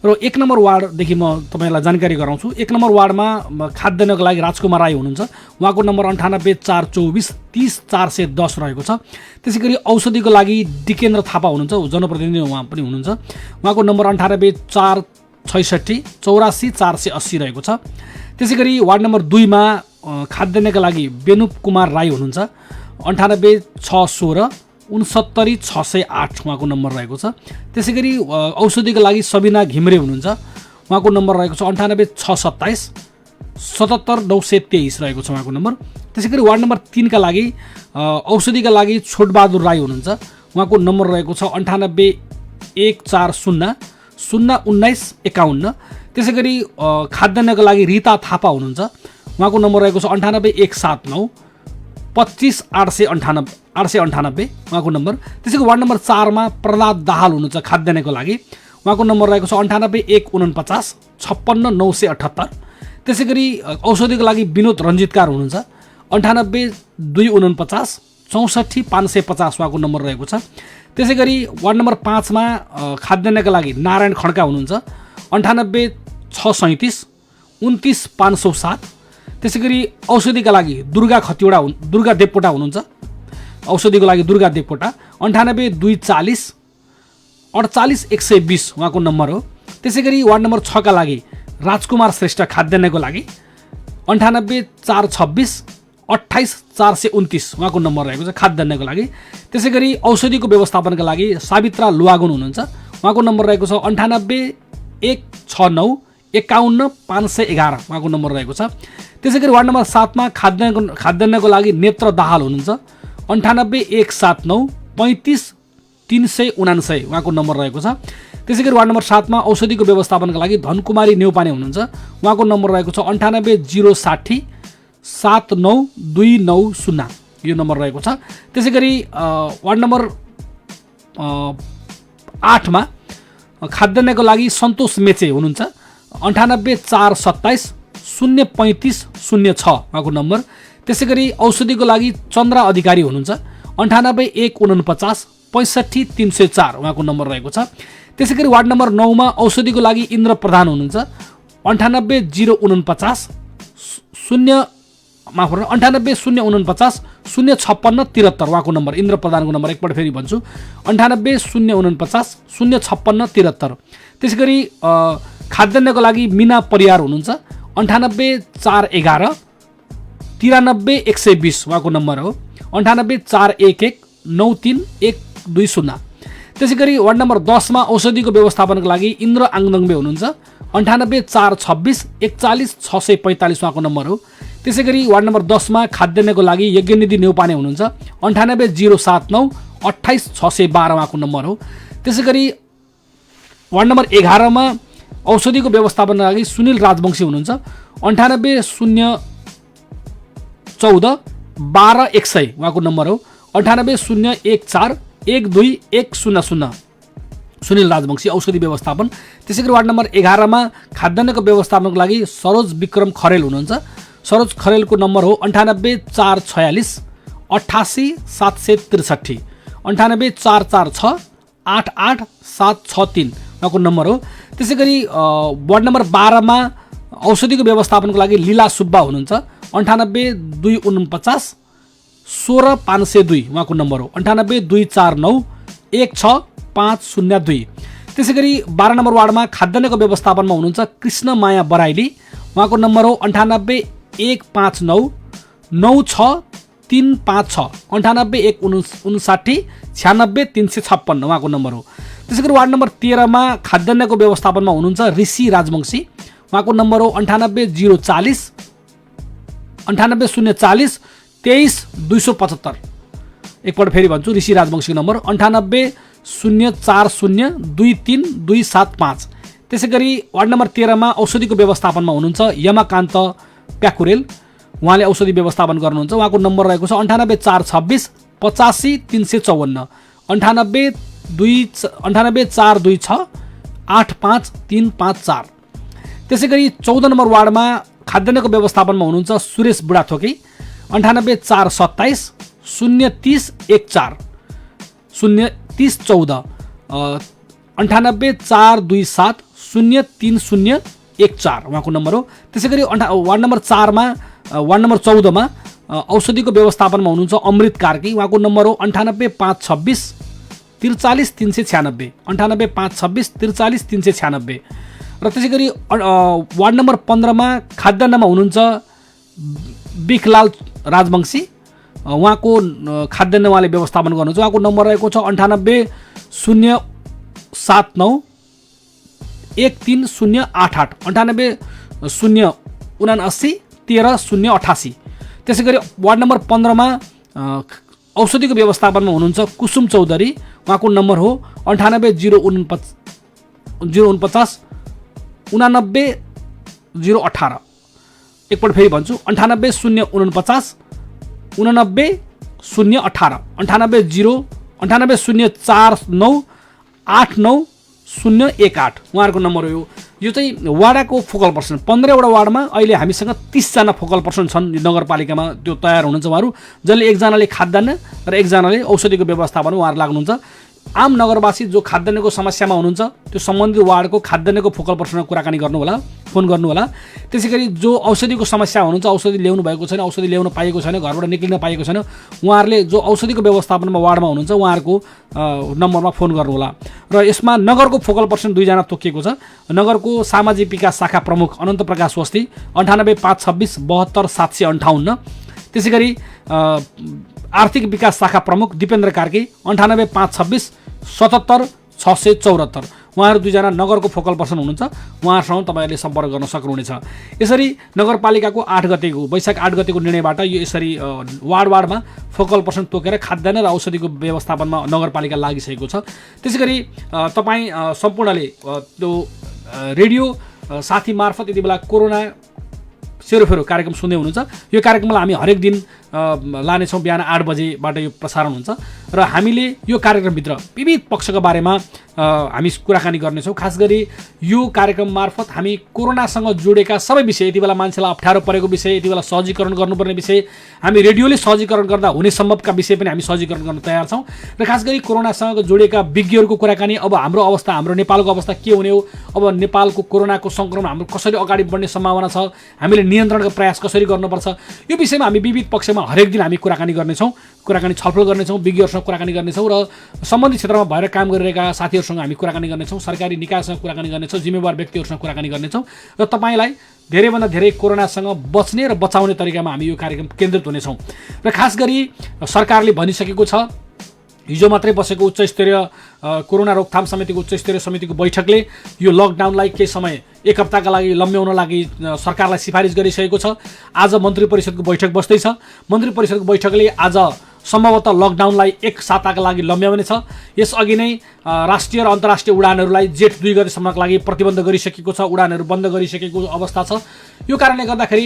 Speaker 4: र 1 नम्बर वार्डदेखि म तपाईँहरूलाई जानकारी गराउँछु। 1 नम्बर वार्डमा खाद्यान्नको लागि राजकुमार राई हुनुहुन्छ, उहाँको नम्बर 98,424 30,410 रहेको छ। त्यसै गरी औषधिको लागि डिकेन्द्र थापा हुनुहुन्छ, जनप्रतिनिधि उहाँ पनि हुनुहुन्छ, उहाँको नम्बर 98,466 84,480 रहेको छ। त्यसै गरी वार्ड नम्बर 2 मा खाद्यान्नका लागि बेनुप कुमार राई हुनुहुन्छ, 98,616 69,608 उहाँको नम्बर रहेको छ। त्यसै गरी औषधिको लागि सबिना घिम्रे हुनुहुन्छ, उहाँको नम्बर रहेको छ 98,627 77,923 रहेको छ उहाँको नम्बर। त्यसै गरी वार्ड नम्बर 3 का लागि औषधिका लागि छोटबहादुर राई हुनुहुन्छ, उहाँको नम्बर रहेको छ 98,140 01951। त्यसै गरी खाद्यान्नको लागि रिता थापा हुनुहुन्छ, उहाँको नम्बर रहेको छ 98,179 25,898 उहाँको नम्बर। त्यसै गरी वार्ड नम्बर 4 मा प्रहलाद दाहाल हुनुहुन्छ खाद्यान्नको लागि, उहाँको नम्बर रहेको छ 98,149 56,978। त्यसै गरी औषधिको लागि विनोद रञ्जितकार हुनुहुन्छ, 98,249 64,550 उहाँको नम्बर रहेको छ। त्यसै गरी वार्ड नम्बर 5 मा खाद्यान्नका लागि नारायण खड्का हुनुहुन्छ, 98,637 29,507। त्यसै गरी औषधिका लागि दुर्गा देवकोटा हुनुहुन्छ, औषधिको लागि दुर्गा देवकोटा 98,240 48,120 उहाँको नम्बर हो। त्यसै गरी वार्ड नम्बर 6 का लागि राजकुमार श्रेष्ठ खाद्यान्नको लागि 98,426 28,429 उहाँको नम्बर रहेको छ खाद्यान्नको लागि। त्यसै गरी औषधिको व्यवस्थापनका लागि सावित्रा लुवागुन हुनुहुन्छ, उहाँको नम्बर रहेको छ 98,169 51,511 उहाँको नम्बर रहेको छ। त्यसै गरी वार्ड नम्बर 7 मा खाद्यान्नको लागि नेत्र दाहाल हुनुहुन्छ, 98,179 35,379 उहाँको नम्बर रहेको छ। त्यसै गरी वार्ड नम्बर 7 मा औषधिको व्यवस्थापनका लागि धनकुमारी नेउपाने हुनुहुन्छ, उहाँको नम्बर रहेको छ 98,060 79,290 यो नम्बर रहेको छ। त्यसै गरी वार्ड नम्बर 8 मा खाद्यान्नको लागि सन्तोष मेचे हुनुहुन्छ, 98,427 035 06 उहाँको नम्बर। त्यसै गरी औषधिको लागि चन्द्रा अधिकारी हुनुहुन्छ, 98,149 65,304 उहाँको नम्बर रहेको छ। त्यसै गरी वार्ड नम्बर 9 मा औषधिको लागि इन्द्र प्रधान हुनुहुन्छ, 98,049 056 056 उहाँको नम्बर इन्द्र प्रधानको नम्बर एकपल्ट फेरि भन्छु 98,049 056 त्यसै गरी खाद्यान्नको लागि मिना परियार हुनुहुन्छ, 98,411 93,120 उहाँको नम्बर हो, 98,411 93,120। त्यसै गरी वार्ड नम्बर 10 मा औषधिको व्यवस्थापनको लागि इन्द्र आङदङबे हुनुहुन्छ, 98,426 41,645 उहाँको नम्बर हो। त्यसै गरी वार्ड नम्बर 10 मा खाद्यान्नको लागि यज्ञनिधि नेउपाने हुनुहुन्छ, 98,079 28,612 उहाँको नम्बर हो। त्यसै गरी वार्ड नम्बर 11 मा औषधिको व्यवस्थापनको लागि सुनिल राजवंशी हुनुहुन्छ, 98,014 12,100 उहाँको नम्बर हो, 98,014 12,100 सुनिल राजवंशी औषधि व्यवस्थापन। त्यसैगरी वार्ड नम्बर 11 मा खाद्यान्नको व्यवस्थापनको लागि सरोज विक्रम खरेल हुनुहुन्छ। सरोज खरेलको नम्बर हो 98 446 88 763 98 446 88 763 उहाँको नम्बर हो। त्यसैगरी वार्ड नम्बर 12 मा औषधिको व्यवस्थापनको लागि लीला सुब्बा हुनुहुन्छ। 98 249 16 502 उहाँको नम्बर हो। 98 249 16 502। त्यसैगरी 12 नम्बर वार्डमा खाद्यान्नको व्यवस्थापनमा हुनुहुन्छ कृष्ण माया बराइली। उहाँको नम्बर हो 98 159 96 356 98 159 96 356 उहाँको नम्बर हो। त्यसैगरी वार्ड नम्बर 13 मा खाद्यान्नको व्यवस्थापनमा हुनुहुन्छ ऋषि राजवंशी। उहाँको नम्बर हो 98 040 98 040 23 275। एकपल्ट फेरि भन्छु ऋषि राजवंशीको नम्बर 98 040 23 275। त्यसैगरी वार्ड नम्बर 13 मा औषधिको व्यवस्थापनमा हुनुहुन्छ यमाकान्त प्याकुरेल। उहाँले औषधि व्यवस्थापन गर्नुहुन्छ। उहाँको नम्बर रहेको छ 98 426 85 354 98 426 85 354। त्यसैगरी 14 नम्बर वार्डमा खाद्यान्नको व्यवस्थापनमा हुनुहुन्छ सुरेश बुढाथोकी। 98 427 030 14 030 14 98 427 030 14 उहाँको नम्बर हो। त्यसैगरी वार्ड नम्बर 4 मा वार्ड नम्बर 14 मा औषधिको व्यवस्थापनमा हुनुहुन्छ अमृत कार्की। उहाँको नम्बर हो 98 526 43 396 98 526 43 396। र त्यसैगरी वार्ड नम्बर 15 मा खाद्यान्नमा हुनुहुन्छ बिखलाल राजवंशी। उहाँको खाद्यान्न उहाँले व्यवस्थापन गर्नुहुन्छ। उहाँको नम्बर रहेको छ 98 079 13088 98 079 13 088। त्यसैगरी वार्ड नम्बर 15 मा औषधिको व्यवस्थापनमा हुनुहुन्छ कुसुम चौधरी। उहाँको नम्बर हो 98 049 049 89 018। एकपल्ट फेरि भन्छु 98 049 89 018 98 049 89 018 उहाँहरूको नम्बर हो। यो चाहिँ वाडाको फोकल पर्सन 15वटा वार्डमा अहिले हामीसँग 30 जना फोकल पर्सन छन् नगरपालिकामा। त्यो तयार हुनुहुन्छ उहाँहरू, जसले एकजनाले खाद्यान्न र एकजनाले औषधिको व्यवस्थापन उहाँहरू लाग्नुहुन्छ। आम नगरवासी जो खाद्यान्नको समस्यामा हुनुहुन्छ त्यो सम्बन्धित वार्डको खाद्यान्नको फोकल पर्सनसँग कुराकानी गर्नु होला, फोन गर्नु होला। त्यसैगरी जो औषधिको समस्या हुनुहुन्छ, औषधि ल्याउनु भएको छैन, औषधि ल्याउन पाएको छैन, घरबाट निक्लिन पाएको छैन, उहाँहरूले जो औषधिको व्यवस्थापनमा वार्डमा हुनुहुन्छ उहाँहरूको नम्बरमा फोन गर्नु होला। र यसमा नगरको फोकल पर्सन 2 जना तोकिएको छ। नगरको सामाजिक विकास शाखा प्रमुख अनन्त प्रकाश वस्ती 98 526 72 758। त्यसैगरी आर्थिक विकास शाखा प्रमुख दिपेन्द्र कार्की 98 526 77 674। उहाँहरू 2 जना नगरको फोकल पर्सन हुनुहुन्छ। उहाँहरूसँग तपाईँहरूले सम्पर्क गर्न सक्नुहुनेछ। यसरी नगरपालिकाको 8 गतेको वैशाख 8 गतेको निर्णयबाट यो यसरी वार्डमा फोकल पर्सन तोकेर खाद्यान्न र औषधिको व्यवस्थापनमा नगरपालिका लागिसकेको छ। त्यसैगरी तपाईँ सम्पूर्णले त्यो रेडियो साथी मार्फत यति बेला कोरोना सेरोफेरो कार्यक्रम सुन्दै हुनुहुन्छ। यो कार्यक्रमलाई हामी हरेक दिन लानेछौँ बिहान 8 बजेबाट यो प्रसारण हुन्छ र हामीले यो कार्यक्रमभित्र विविध पक्षका बारेमा हामी कुराकानी गर्नेछौँ। खास गरी यो कार्यक्रम मार्फत हामी कोरोनासँग जोडेका सबै विषय, यति बेला मान्छेलाई अप्ठ्यारो परेको विषय, यति बेला सहजीकरण गर्नुपर्ने विषय, हामी रेडियोले सहजीकरण गर्दा हुने सम्भवका विषय पनि हामी सहजीकरण गर्न तयार छौँ। र खास गरी कोरोनासँग जोडेका विज्ञहरूको कुराकानी, अब हाम्रो अवस्था, हाम्रो नेपालको अवस्था के हुने हो, अब नेपालको कोरोनाको सङ्क्रमण हाम्रो कसरी अगाडि बढ्ने सम्भावना छ, हामीले नियन्त्रणको प्रयास कसरी गर्नुपर्छ, यो विषयमा हामी विविध पक्षमा हरेक दिन हामी कुराकानी गर्नेछौँ, छलफल गर्नेछौँ, विज्ञहरूसँग कुराकानी गर्नेछौँ र सम्बन्धित क्षेत्रमा भएर काम गरिरहेका साथीहरूसँग हामी कुराकानी गर्नेछौँ, सरकारी निकायसँग कुराकानी गर्नेछौँ, जिम्मेवार व्यक्तिहरूसँग कुराकानी गर्नेछौँ र तपाईँलाई धेरैभन्दा धेरै कोरोनासँग बच्ने र बचाउने तरिकामा हामी यो कार्यक्रम केन्द्रित हुनेछौँ। र खास गरी सरकारले भनिसकेको छ, हिजो मात्रै बसेको उच्चस्तरीय कोरोना रोकथाम समितिको उच्चस्तरीय समितिको बैठकले यो लकडाउनलाई केही समय 1 हप्ताका लागि लम्ब्याउन लागि सरकारलाई सिफारिस गरिसकेको छ। आज मन्त्री परिषदको बैठक बस्दैछ। मन्त्री परिषदको बैठकले आज सम्भवतः लकडाउनलाई 1 साताका लागि लम्ब्याउने छ। यसअघि नै राष्ट्रिय र अन्तर्राष्ट्रिय उडानहरूलाई जेठ 2 गतेसम्मका लागि प्रतिबन्ध गरिसकेको छ, उडानहरू बन्द गरिसकेको अवस्था छ। यो कारणले गर्दाखेरि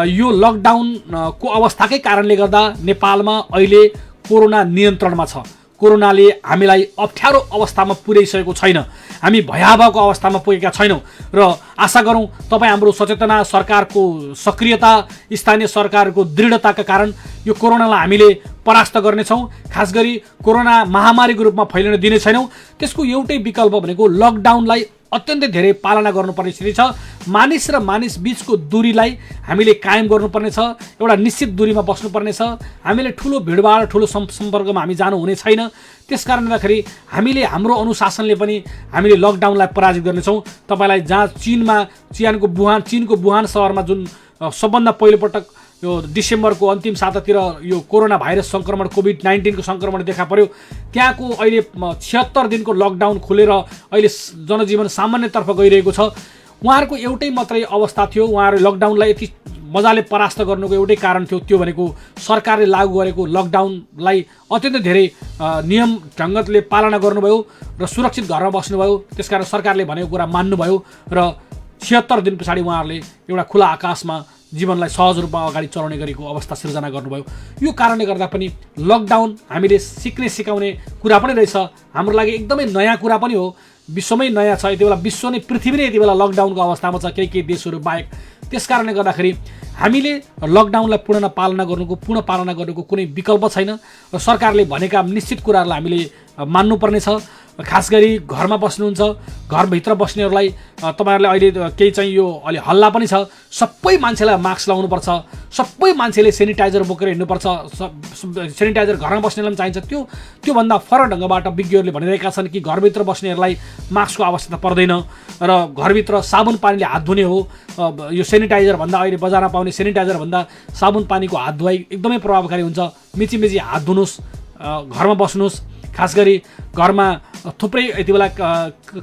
Speaker 4: यो लकडाउनको अवस्थाकै कारणले गर्दा नेपालमा अहिले कोरोना नियन्त्रणमा छ। कोरोनाले हामीलाई अप्ठ्यारो अवस्थामा पुर्याइसकेको छैन, हामी भयावहको अवस्थामा पुगेका छैनौँ र आशा गरौँ तपाईँ हाम्रो सचेतना, सरकारको सक्रियता, स्थानीय सरकारको दृढताका कारण यो कोरोनालाई हामीले परास्त गर्नेछौँ। खास गरी कोरोना महामारीको रूपमा फैलिन दिने छैनौँ। त्यसको एउटै विकल्प भनेको लकडाउनलाई अत्यन्तै धेरै पालना गर्नुपर्ने स्थिति छ। मानिस र मानिस बीचको दूरीलाई हामीले कायम गर्नुपर्ने छ, एउटा निश्चित दूरीमा बस्नुपर्ने छ। हामीले ठुलो भिडभाड, ठुलो सम्पर्कमा हामी जानु हुने छैन। त्यसकारणले गर्दाखेरि हामीले हाम्रो अनुशासनले पनि हामीले लकडाउनलाई पराजित गर्नेछौँ। तपाईँलाई जहाँ चीनको वुहान सहरमा जुन सबभन्दा पहिलोपटक यो डिसेम्बरको अन्तिम सातातिर यो कोरोना भाइरस सङ्क्रमण, कोभिड-19 को सङ्क्रमण देखा पर्यो, त्यहाँको अहिले 76 दिनको लकडाउन खुलेर अहिले जनजीवन सामान्यतर्फ गइरहेको छ। उहाँहरूको एउटै मात्रै अवस्था थियो, उहाँहरू लकडाउनलाई यति मजाले परास्त गर्नुको एउटै कारण थियो, त्यो भनेको सरकारले लागू गरेको लकडाउनलाई अत्यन्तै धेरै नियम ढङ्गले पालना गर्नुभयो र सुरक्षित घरमा बस्नुभयो। त्यसकारण सरकारले भनेको कुरा मान्नुभयो र 76 दिन पछाडि उहाँहरूले एउटा खुला आकाशमा जीवनलाई सहज रूपमा अगाडि चलाउने गरेको अवस्था सिर्जना गर्नुभयो। यो कारणले गर्दा पनि लकडाउन हामीले सिकाउने कुरा पनि रहेछ, हाम्रो लागि एकदमै नयाँ कुरा पनि हो। विश्वमै नयाँ छ, यति बेला विश्व नै, पृथ्वी नै यति बेला लकडाउनको अवस्थामा छ केही देशहरू बाहेक। त्यसकारणले गर्दाखेरि हामीले लकडाउनलाई पूर्ण पालना गर्नुको कुनै विकल्प छैन र सरकारले भनेका निश्चित कुराहरूलाई हामीले मान्नुपर्ने छ। खास गरी घरमा बस्नुहुन्छ, घरभित्र बस्नेहरूलाई तपाईँहरूले अहिले केही चाहिँ यो अलि हल्ला पनि छ, सबै मान्छेलाई मास्क लगाउनुपर्छ, सबै मान्छेले सेनिटाइजर बोकेर हिँड्नुपर्छ, सेनिटाइजर घरमा बस्नेलाई पनि चाहिन्छ। त्योभन्दा फरक ढङ्गबाट विज्ञहरूले भनिरहेका छन् कि घरभित्र बस्नेहरूलाई मास्कको आवश्यकता पर्दैन र घरभित्र साबुन पानीले हात धुने हो। यो सेनिटाइजर भन्दा, अहिले बजारमा पाउने सेनिटाइजर भन्दा साबुन पानीको हात धुवाई एकदमै प्रभावकारी हुन्छ। मिची हात धुनुहोस्, घरमा बस्नुहोस्। खास गरी घरमा थुप्रै यति बेला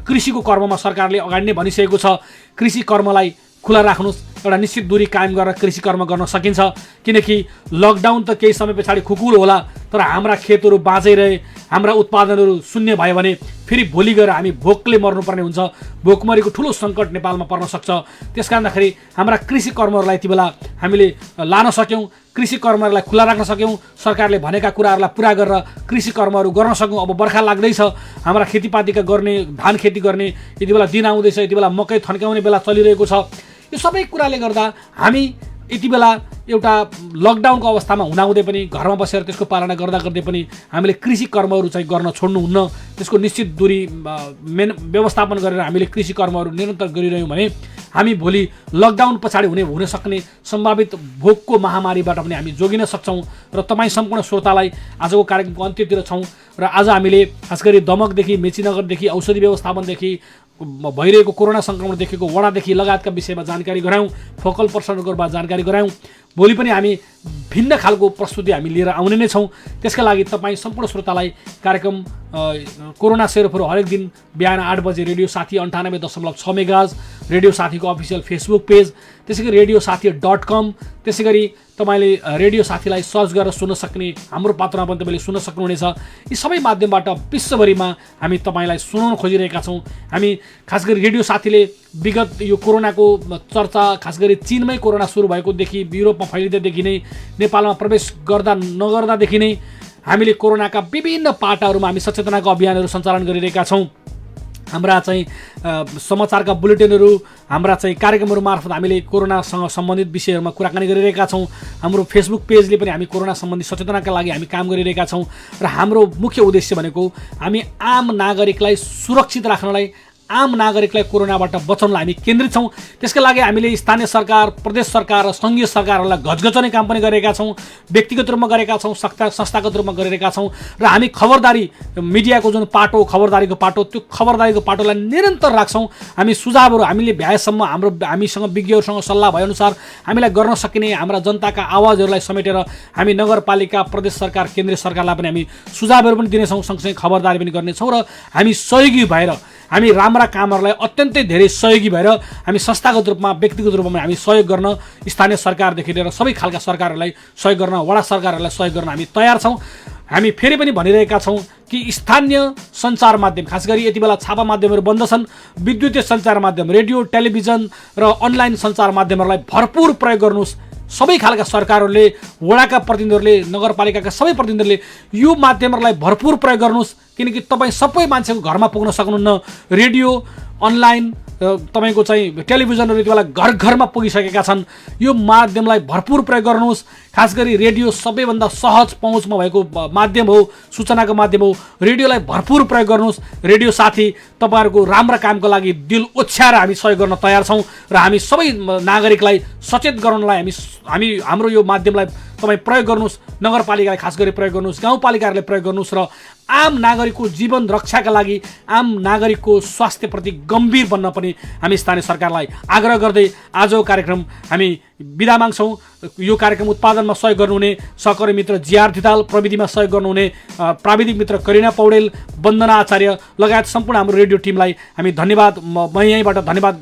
Speaker 4: कृषिको कर्ममा सरकारले अगाडि नै भनिसकेको छ, कृषि कर्मलाई खुला राख्नुहोस्, एउटा निश्चित दूरी कायम गरेर कृषि कर्म गर्न सकिन्छ। किनकि लकडाउन त केही समय पछाडि खुकुलो होला, तर हाम्रा खेतहरू बाँचिरहे, हाम्रा उत्पादनहरू शून्य भयो भने फेरि भोलि गएर हामी भोकले मर्नुपर्ने हुन्छ। भोकमरीको ठुलो सङ्कट नेपालमा पर्न सक्छ। त्यस कारणखेरि हाम्रा कृषि कर्महरूलाई यति बेला हामीले लान सक्यौँ, कृषि कर्महरूलाई खुला राख्न सक्यौँ, सरकारले भनेका कुराहरूलाई पुरा गरेर कृषि कर्महरू गर्न सकौँ। अब बर्खा लाग्दैछ, हाम्रा खेतीपातीका गर्ने, धान खेती गर्ने यति बेला दिन आउँदैछ, यति बेला मकै थन्काउने बेला चलिरहेको छ। यो सबै कुराले गर्दा हामी यति बेला एउटा लकडाउनको अवस्थामा हुँदाहुँदै पनि घरमा बसेर त्यसको पालना गर्दै पनि हामीले कृषि कर्महरू चाहिँ गर्न छोड्नुहुन्न। त्यसको निश्चित दूरी व्यवस्थापन गरेर हामीले कृषि कर्महरू निरन्तर गरिरह्यौँ भने हामी भोलि लकडाउन पछाडि हुन सक्ने सम्भावित भोकको महामारीबाट पनि हामी जोगिन सक्छौँ। र तपाईँ सम्पूर्ण श्रोतालाई आजको कार्यक्रमको अन्त्यतिर छौँ र आज हामीले खास गरी दमकदेखि, मेचीनगरदेखि, औषधि व्यवस्थापनदेखि, भइरहेको कोरोना सङ्क्रमण देखेको वडादेखि लगायतका विषयमा जानकारी गरायौँ, फोकल पर्सनहरूबाट जानकारी गरायौँ। भोलि पनि हामी भिन्न खालको प्रस्तुति हामी लिएर आउने नै छौँ। त्यसका लागि तपाईँ सम्पूर्ण श्रोतालाई कार्यक्रम कोरोना सेरोफेरो हरेक दिन बिहान 8 बजे रेडियो साथी 98.6 मेगाहर्ज, रेडियो साथीको अफिसियल फेसबुक पेज, त्यसै गरी रेडियो साथी .com, त्यसै गरी तपाईँले रेडियो साथीलाई सर्च गरेर सुन्न सक्ने हाम्रो पात्रमा पनि तपाईँले सुन्न सक्नुहुनेछ। यी सबै माध्यमबाट विश्वभरिमा हामी तपाईँलाई सुनाउन खोजिरहेका छौँ। हामी खास गरी रेडियो साथीले विगत यो कोरोनाको चर्चा, खास गरी चीनमै कोरोना सुरु भएकोदेखि, युरोपमा फैलिँदैदेखि नै, नेपालमा प्रवेश गर्दा नगर्दादेखि नै हामीले कोरोनाका विभिन्न पाटाहरूमा हामी सचेतनाको अभियानहरू सञ्चालन गरिरहेका छौँ। हाम्रा चाहिँ समाचारका बुलेटिनहरू, हाम्रा चाहिँ कार्यक्रमहरू मार्फत हामीले कोरोनासँग सम्बन्धित विषयहरूमा कुराकानी गरिरहेका छौँ। हाम्रो फेसबुक पेजले पनि हामी कोरोना सम्बन्धी सचेतनाका लागि हामी काम गरिरहेका छौँ र हाम्रो मुख्य उद्देश्य भनेको हामी आम नागरिकलाई सुरक्षित राख्नलाई, आम नागरिकलाई कोरोनाबाट बचाउनलाई हामी केन्द्रित छौँ। त्यसका लागि हामीले स्थानीय सरकार, प्रदेश सरकार र सङ्घीय सरकारहरूलाई घचघचाउने काम पनि गरेका छौँ, व्यक्तिगत रूपमा गरेका छौँ, संस्थागत रूपमा गरिरहेका छौँ। र हामी खबरदारी, मिडियाको जुन पाटो, खबरदारीको पाटो, त्यो खबरदारीको पाटोलाई निरन्तर राख्छौँ। हामी सुझावहरू, हामीले भ्याएसम्म हामीसँग विज्ञहरूसँग सल्लाह भएअनुसार हामीलाई गर्न सकिने हाम्रा जनताका आवाजहरूलाई समेटेर हामी नगरपालिका, प्रदेश सरकार, केन्द्रीय सरकारलाई पनि हामी सुझावहरू पनि दिनेछौँ, सँगसँगै खबरदारी पनि गर्नेछौँ। र हामी सहयोगी भएर, हामी राम्रा कामहरूलाई अत्यन्तै धेरै सहयोगी भएर हामी संस्थागत रूपमा, व्यक्तिगत रूपमा हामी सहयोग गर्न, स्थानीय सरकारदेखि लिएर सबै खालका सरकारहरूलाई सहयोग गर्न, वडा सरकारहरूलाई सहयोग गर्न हामी तयार छौँ। हामी फेरि पनि भनिरहेका छौँ कि स्थानीय सञ्चार माध्यम, खास गरी यति बेला छापा माध्यमहरू बन्द छन्, विद्युतीय सञ्चार माध्यम, रेडियो, टेलिभिजन र अनलाइन सञ्चार माध्यमहरूलाई भरपुर प्रयोग गर्नुहोस्। सबै खालका सरकारहरूले, वडाका प्रतिनिधिहरूले, नगरपालिकाका सबै प्रतिनिधिहरूले यो माध्यमहरूलाई भरपुर प्रयोग गर्नुहोस्, किनकि तपाईँ सबै मान्छेको घरमा पुग्न सक्नुहुन्न। रेडियो, अनलाइन, तपाईँको चाहिँ टेलिभिजनहरू यति बेला घर घरमा पुगिसकेका छन्। यो माध्यमलाई भरपुर प्रयोग गर्नुहोस्। खास गरी रेडियो सबैभन्दा सहज पहुँचमा भएको माध्यम हो, सूचनाको माध्यम हो। रेडियोलाई भरपुर प्रयोग गर्नुहोस्। रेडियो साथी, तपाईँहरूको राम्रा कामको लागि दिल ओछ्याएर हामी सहयोग गर्न तयार छौँ र हामी सबै नागरिकलाई सचेत गराउनलाई हामी हाम्रो यो माध्यमलाई तपाईँ प्रयोग गर्नुहोस्। नगरपालिकालाई खास गरी प्रयोग गर्नुहोस्, गाउँपालिकाहरूले प्रयोग गर्नुहोस् र आम नागरिकको जीवन रक्षाका लागि, आम नागरिकको स्वास्थ्यप्रति गम्भीर बन्न पनि हामी स्थानीय सरकारलाई आग्रह गर्दै आजको कार्यक्रम हामी बिदा माग्छौँ। यो कार्यक्रम उत्पादनमा सहयोग गर्नुहुने सहकर्मी मित्र जिआर धिताल, प्रविधिमा सहयोग गर्नुहुने प्राविधिक मित्र करिना पौडेल, वन्दना आचार्य लगायत सम्पूर्ण हाम्रो रेडियो टिमलाई हामी धन्यवाद, म यहीँबाट धन्यवाद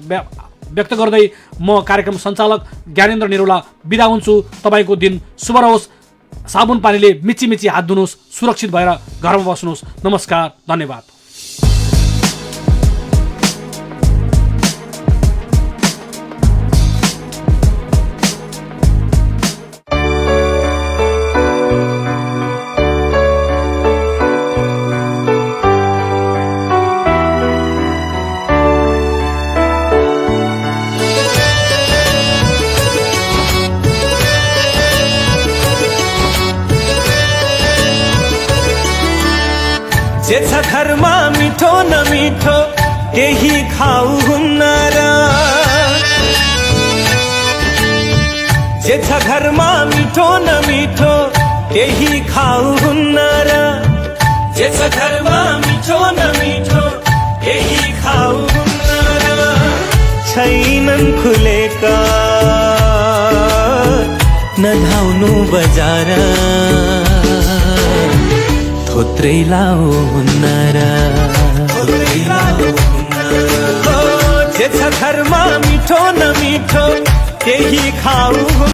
Speaker 4: व्यक्त गर्दै म कार्यक्रम सञ्चालक ज्ञानेन्द्र निरौला बिदा हुन्छु। तपाईँको दिन शुभ रहोस्। साबुन पानीले मिची मिची हात धुनुहोस्, सुरक्षित भएर घरमा बस्नुहोस्। नमस्कार, धन्यवाद।
Speaker 7: जे छ घरमा मिठो नमिठो त्यही खाऊ हुन्न र, जे छ घरमा मिठो नमिठो त्यही खाऊ हुन्न र, जे छ घरमा मिठो नमिठो त्यही खाऊ हुन्न र। छैनन् खुलेका नधाउनु बजार, थोत्रै लाओ हुन्न र, जे छ घरमा मिठो नमिठो त्यही खाऊ।